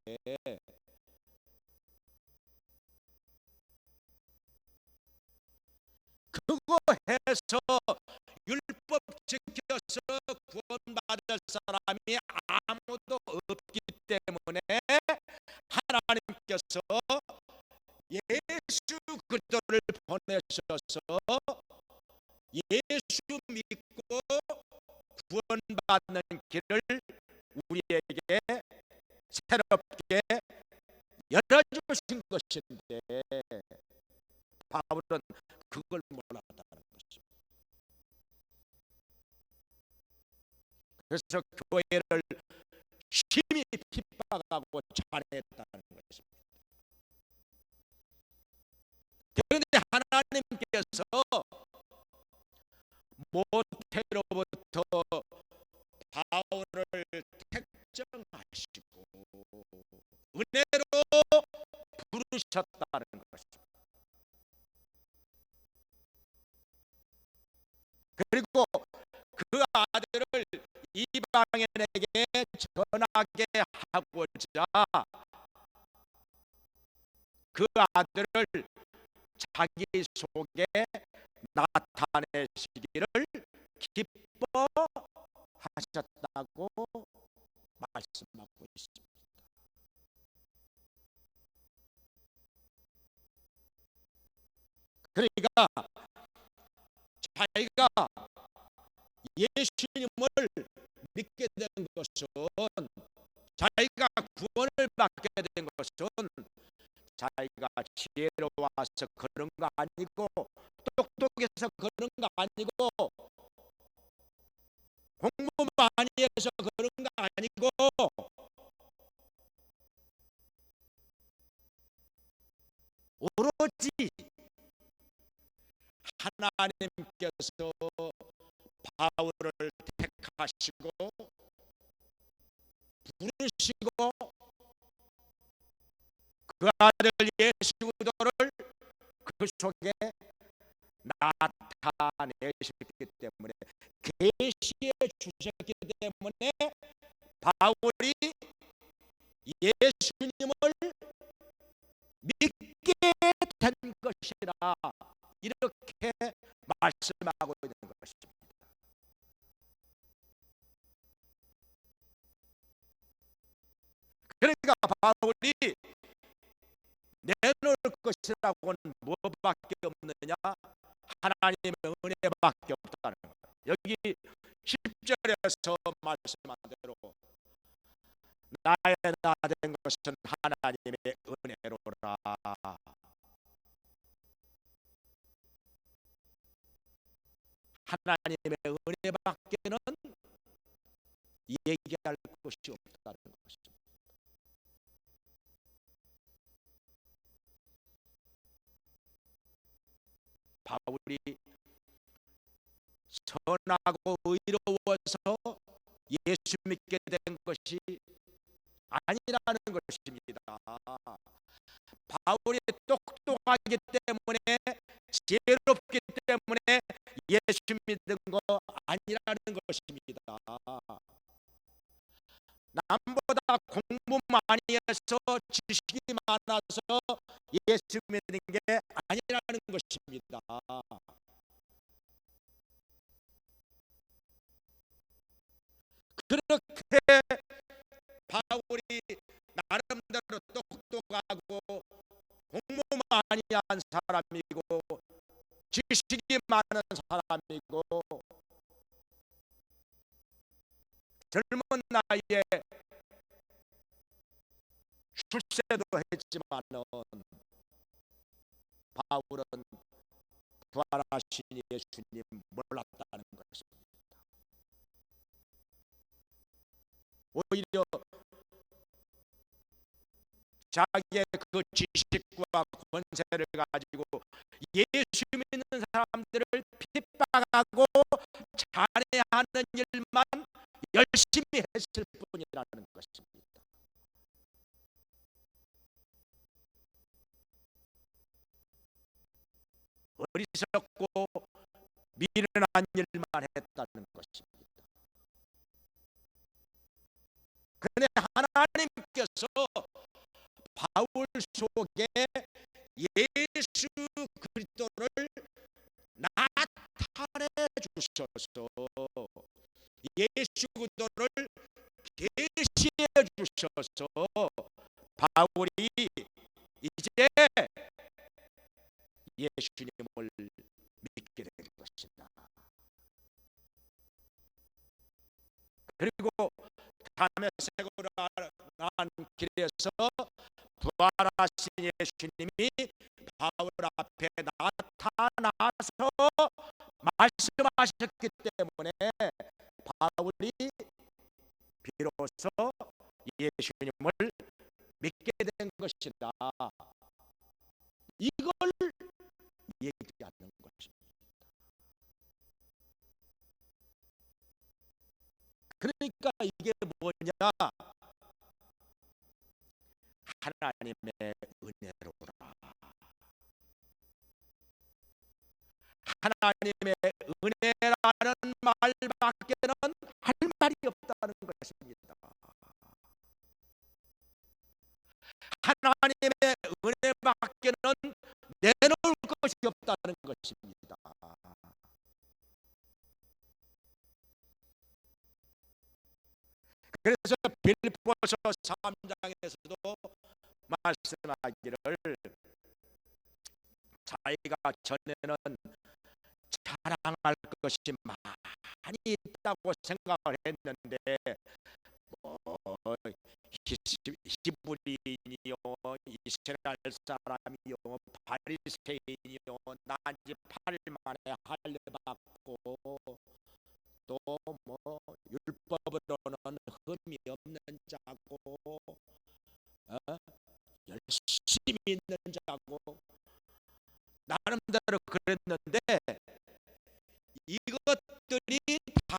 [SPEAKER 1] 그거 해서 율법 지켜서 구원받을 사람이 아무도 없기 때문에 하나님께서 예수 그리스도를 보내셔서 예수 믿고 구원받는 길을 우리에게 새롭게 열어주신 것인데, 바울은 그걸 몰랐다는 것입니다. 그래서 교회를 심히 핍박하고 찬해했다는 것입니다. 그런데 하나님께서 모태로부터 바울을 택정하시고 은혜로 부르셨다는 것입니다. 그리고 그 아들을 이방인에게 전하게 하고자 그 아들을 자기 속에 나타내시기를 기뻐하셨다고 말씀하고 있습니다. 그러니까 자기가 예수님을 믿게 된 것은, 자기가 구원을 받게 된 것은 자기가 지혜로워서 그런 거 아니고, 똑똑해서 그런 거 아니고, 공부 많이 해서 그런 거 아니고, 오로지 하나님께서 바울을 택하시고 부르시고 그 아들 예수 그리스도를 그 속에 나타내셨기 때문에, 계시해 주셨기 때문에 바울이 예수님을 믿게 된 것이라, 이렇게 말씀하고 있는 것입니다. 그러니까 바울이 내놓을 것이라고는 뭐밖에 없느냐? 하나님의 은혜밖에 없다는 거예요. 여기 10절에서 말씀한 대로 나의 나 된 것은 하나님의 은혜로라. 하나님의 은혜밖에는 얘기할 것이 없다는 것입니다. 바울이 선하고 의로워서 예수 믿게 된 것이 아니라는 것입니다. 바울이 똑똑하기 때문에, 지혜롭기 때문에 예수 믿는 거 아니라는 것입니다. 남보다 공부 많이 해서 지식이 많아서 예수 믿는 게 아니라는 것입니다. 그렇게 바울이 나름대로 똑똑하고 공부 많이 한 사람이고 지식이 많은 사람이고 젊은 나이에 출세도 했지만은, 바울은 부활하신 예수님 몰랐다는 것입니다. 오히려 자기의 그 지식과 권세를 가지고 예수 믿는 사람들을 핍박하고 잔해하는 일만 열심히 했을 뿐이라는 것입니다. 어리석고 미련한 일만 했다는 것입니다. 그런데 하나님께서 바울 속에 예수 그리스도를 나타내 주셔서 예수 그리스도를 계시해 주셔서 바울이 이제 예수님을 믿게 된 것이다. 그리고 다메섹으로 난 길에서 부활하신 예수님이 바울 앞에 나타나서 말씀하셨기 때문에 바울이 비로소 예수님을 믿게 된 것이다. 이걸 얘기하는 것입니다. 그러니까 이게 뭐냐? 하나님의 은혜로라. 하나님의 은혜라는 말밖에는 할 말이 없다는 것입니다. 하나님의 은혜밖에는 내놓을 것이 없다는 것입니다. 그래서 빌립보서 3장에서도 말씀하기를 자기가 전에는 자랑할 것이 많이 있다고 생각을 했는데 히브리인이요 이스라엘 사람이요 바리새인이요 난지 8일 만에 할례받고 또 뭐 율법으로는 흠이 없는 자고 열심히 있는 자고 나름대로 그랬는데 이것들이 다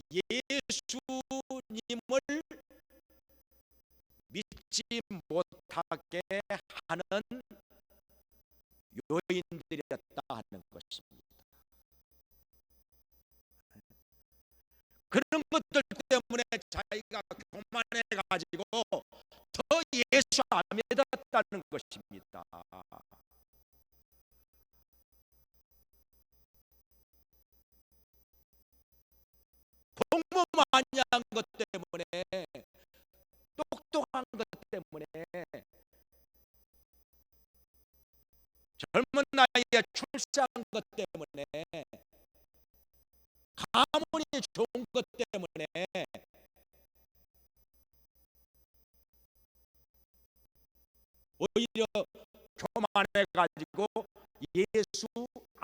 [SPEAKER 1] 예수님을 믿지 못하게 하는 요인들이었다 하는 것입니다. 그런 것들 때문에 자기가 교만해 가지고 더 예수 안 믿었다는 것입니다. 공부 많이 한 것 때문에 똑똑한 것 때문에 젊은 나이에 출세한 것 때문에 가문이 좋은 것 때문에 오히려 교만해 가지고 예수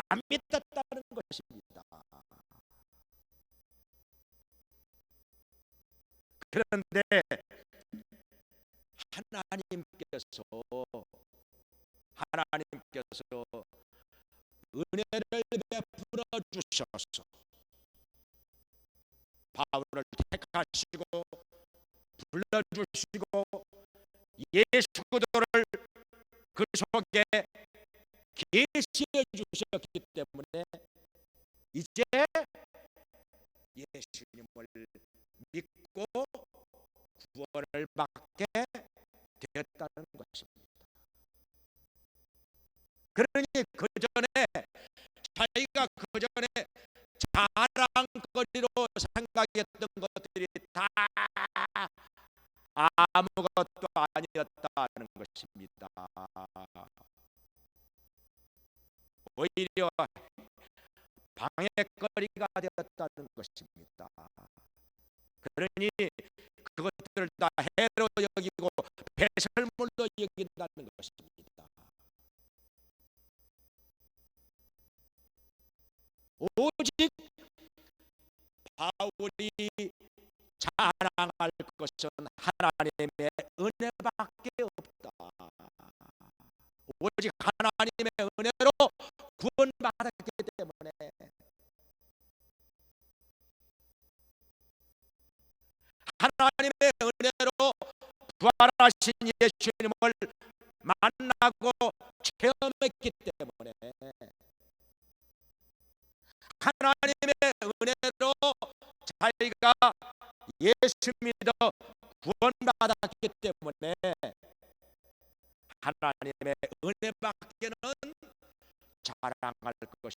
[SPEAKER 1] 안 믿었다는 것입니다. 그런데 하나님께서 은혜를 베풀어 주셔서 바울을 택하시고 불러주시고 예수 그리스도를 그 속에 계시해 주셨기 때문에 이제 예수님을 믿고 구원을 받게 되었다는 것입니다. 그러니 그 전에 자기가 그 전에 자랑거리로 생각했던 것들이 다 아무것도 아니었다는 것입니다. 오히려 방해거리가 되었다는 것입니다. 그러니 그것들을 다 해로 여기고 배설물로 여긴다는 것입니다. 오직 바울이 자랑할 것은 하나님의 은혜밖에 없다. 오직 하나님의 은혜로 구원받았기 때문에, 하나님의 은혜로 부활하신 예수님을 만나고 체험했기 때문에, 하나님의 은혜로 자기가 예수 믿어 구원받았기 때문에 하나님의 은혜밖에는 자랑할 것이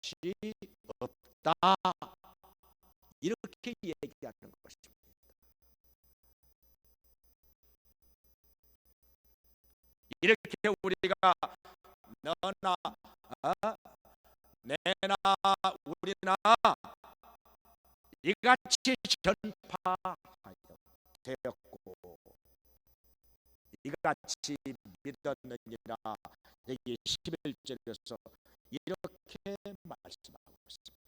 [SPEAKER 1] 없다, 이렇게 얘기하는 것입니다. 이렇게 우리가 너나 내나 우리나 이같이 전파하여 되었고 이같이 믿었느니라, 여기 11절에서 이렇게 말씀하고 있습니다.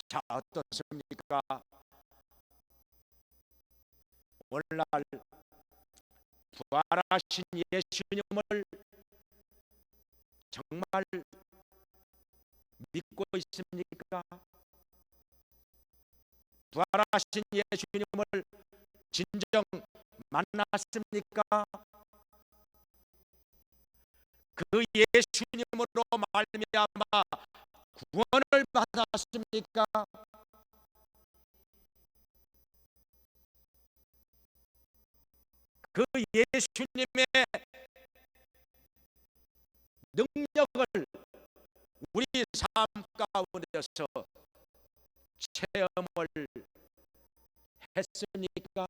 [SPEAKER 1] 자, 어떻습니까? 오늘날 부활하신 예수님을 정말 믿고 있습니까? 부활하신 예수님을 진정 만났습니까? 그 예수님으로 말미암아 구원을 받았습니까? 그 예수님의 능력을 우리 삶 가운데서 체험을 했습니까?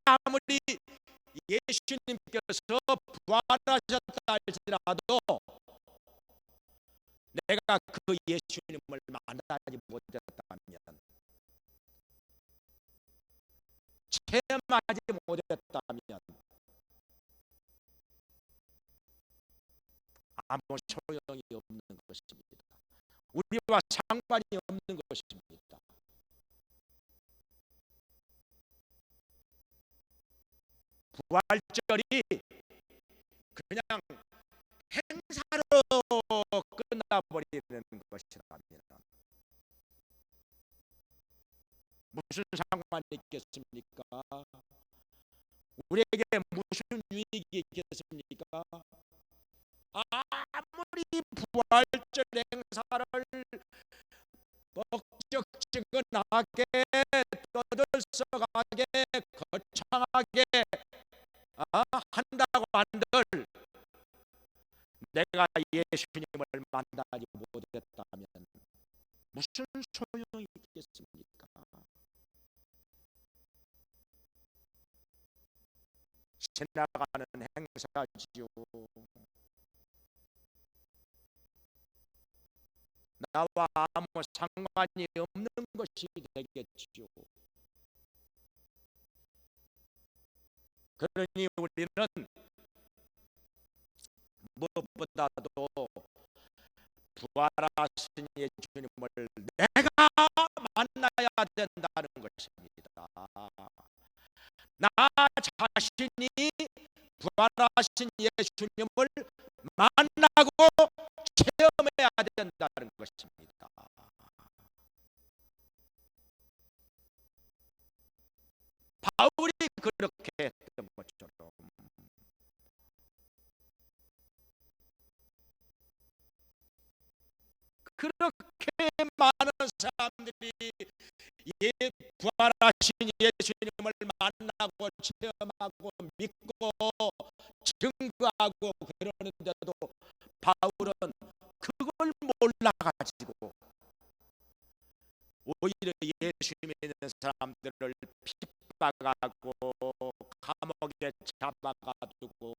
[SPEAKER 1] 아무리 예수님께서 부활하셨다 할지라도 내가 그 예수님을 만나지 못했다면, 체험하지 못했다면 아무 소용이 없는 것입니다. 우리와 상관이 없는 것입니다. 부활절이 그냥 행사로 끝나버리는 것이랍니다. 무슨 상관이 있겠습니까? 우리에게 무슨 유익이 있겠습니까? 아무리 부활절 행사를 먹적지근하게 떠들썩하게 거창하게 한다고 한들 내가 예수님을 만나지 못했다면 무슨 소용이 있겠습니까? 지나가는 행사지요. 나와 아무 상관이 없는 것이 되겠지요. 그러니 우리는 무엇보다도 부활하신 예수님을 내가 만나야 된다는 것입니다. 나 자신이 부활하신 예수님을 만나고 체험해야 된다는 것입니다. 바울이 그렇게 했던 것처럼 그렇게 많은 사람들이 부활하신 예수님을 만나고 체험하고 믿고 증거하고 그러는데도 바울은 그걸 몰라가지고 오히려 예수 믿는 사람들을 핍박하고 감옥에 잡아가두고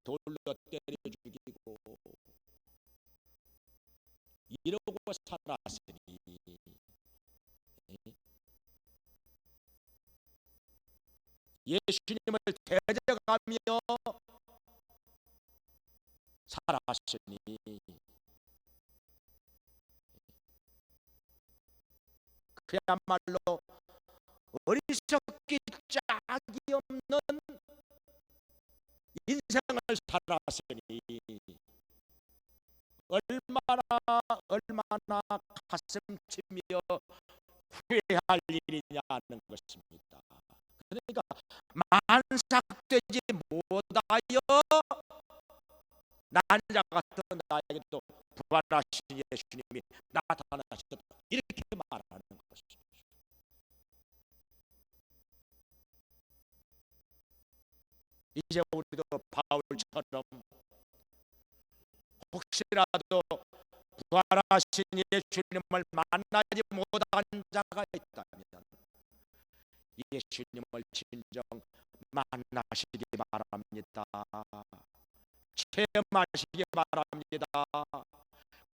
[SPEAKER 1] 돌로 때려 죽이고 이러고 살았으니 예수님을 대적하며 살았으니 그야말로 어리석기 짝이 없는 인생을 살았으니 얼마나 가슴 치며 후회할 일이냐는 것입니다. 그러니까 만삭되지 못하여 난자 같은 나에게도 부활하신 예수님이 나타나셨다, 이렇게 말하는 것입니다. 이제 우리도 바울처럼 혹시라도 부활하신 예수님을 만나지 못한 자가 있다면 예수님을 진정 만나시기 바랍니다. 체험하시기 바랍니다.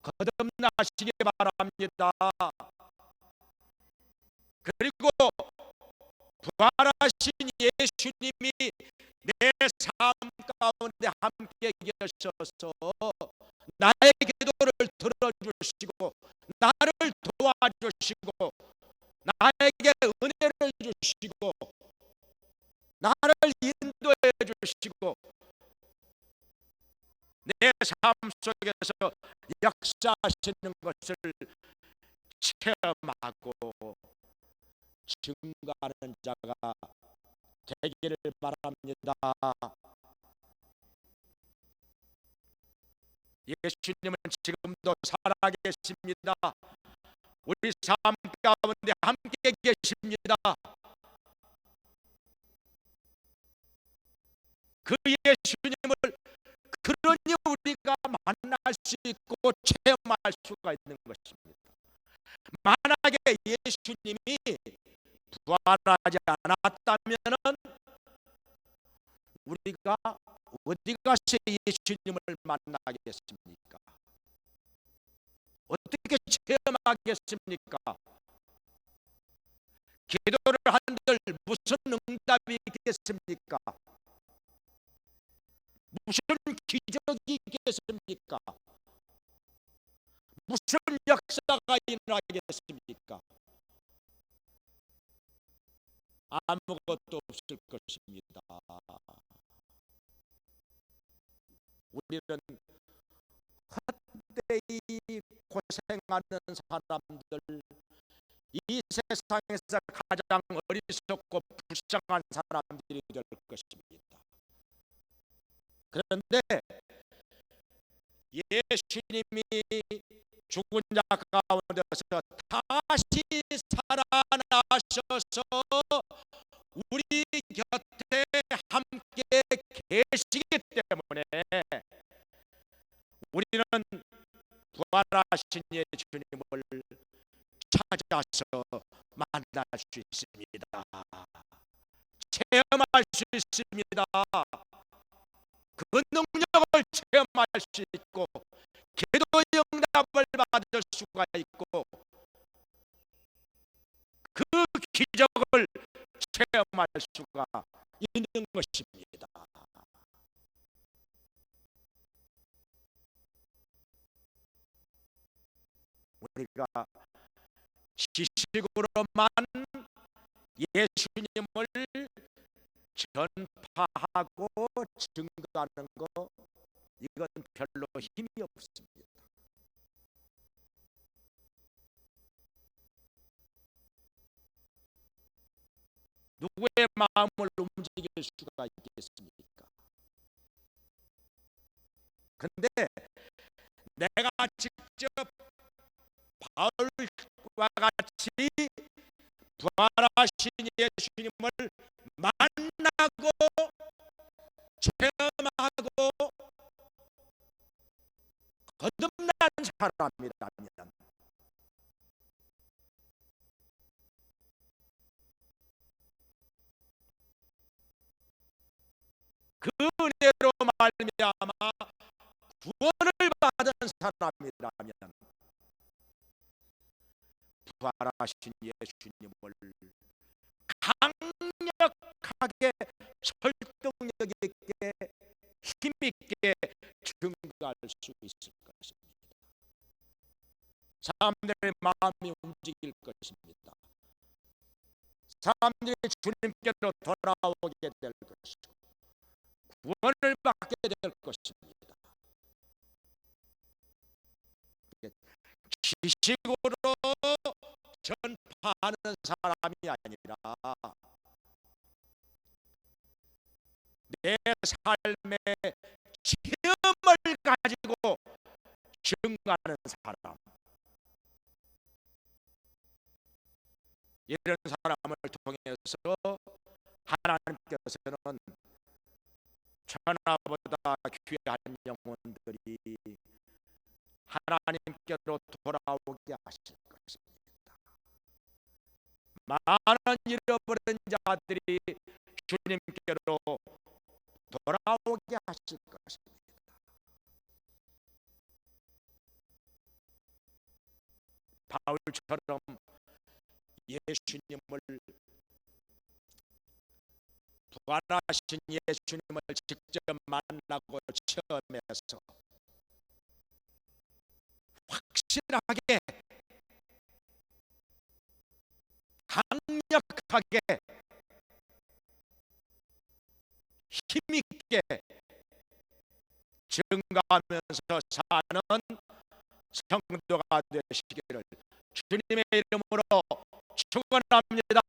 [SPEAKER 1] 거듭나시기 바랍니다. 그리고 부활하신 예수님이 내 삶 가운데 함께 계셔서 나의 기도를 들어주시고 나를 도와주시고 나에게 은혜를 주시고 나를 인도해 주시고 내 삶 속에서 역사하시는 것을 체험하고 증거하는 자가 되기를 바랍니다. 예수님은 지금도 살아계십니다. 우리 삶 가운데 함께 계십니다. 그 예수님을 그러니 우리가 만날 수 있고 체험할 수가 있는 것입니다. 만약에 예수님이 부활하지 않았다면 우리가 어디 가서 예수님을 만나겠습니까? 어떻게 체험하겠습니까? 기도를 한들 무슨 응답이 있겠습니까? 무슨 기적이 있겠습니까? 무슨 역사가 일어나겠습니까? 아무것도 없을 것입니다. 우리는 헛되이 고생하는 사람들, 이 세상에서 가장 어리석고 불쌍한 사람들이 될 것입니다. 그런데 예수님이 죽은 자 가운데서 다시 살아나셔서 우리 곁에 함께 계시기 때문에 우리는 부활하신 예수님을 찾아서 만날 수 있습니다. 체험할 수 있습니다. 그 능력을 체험할 수 있고 기도의 응답을 받을 수가 있고 그 기적을 체험할 수가 있는 것입니다. 우리가 지식으로만 예수님을 전파하고 증거하는 거, 이건 별로 힘이 없습니다. 누구의 마음을 움직일 수가 있겠습니까? 근데 내가 직접 바울과 같이 부활하신 예수님을 만나고 체험하고 거듭난 사람이라면 그 은혜로 말미암아 구원을 받은 사람이라면 부활하신 예수님을 강력하게 설득력 있게 힘있게 증거할 증거할 수 있을 것입니다. 사람들의 마음이 움직일 것입니다. 사람들이 주님께로 돌아오게 될 것이고 구원을 받게 될 것입니다. 지식으로 전파하는 사람이 아니라 내 삶의 체험을 가지고 증거하는 사람, 이런 사람을 통해서 하나님께서는 천하보다 귀한 영혼들이 하나님께로 돌아오게 하실 것입니다. 많은 잃어버린 자들이 주님께로 돌아오게 하실 것입니다. 바울처럼 예수님을, 부활하신 예수님을 직접 만나고 체험해서 확실하게, 강력하게, 힘있게 증거하면서 사는 성도가 되시기를 주님의 이름으로 축원합니다.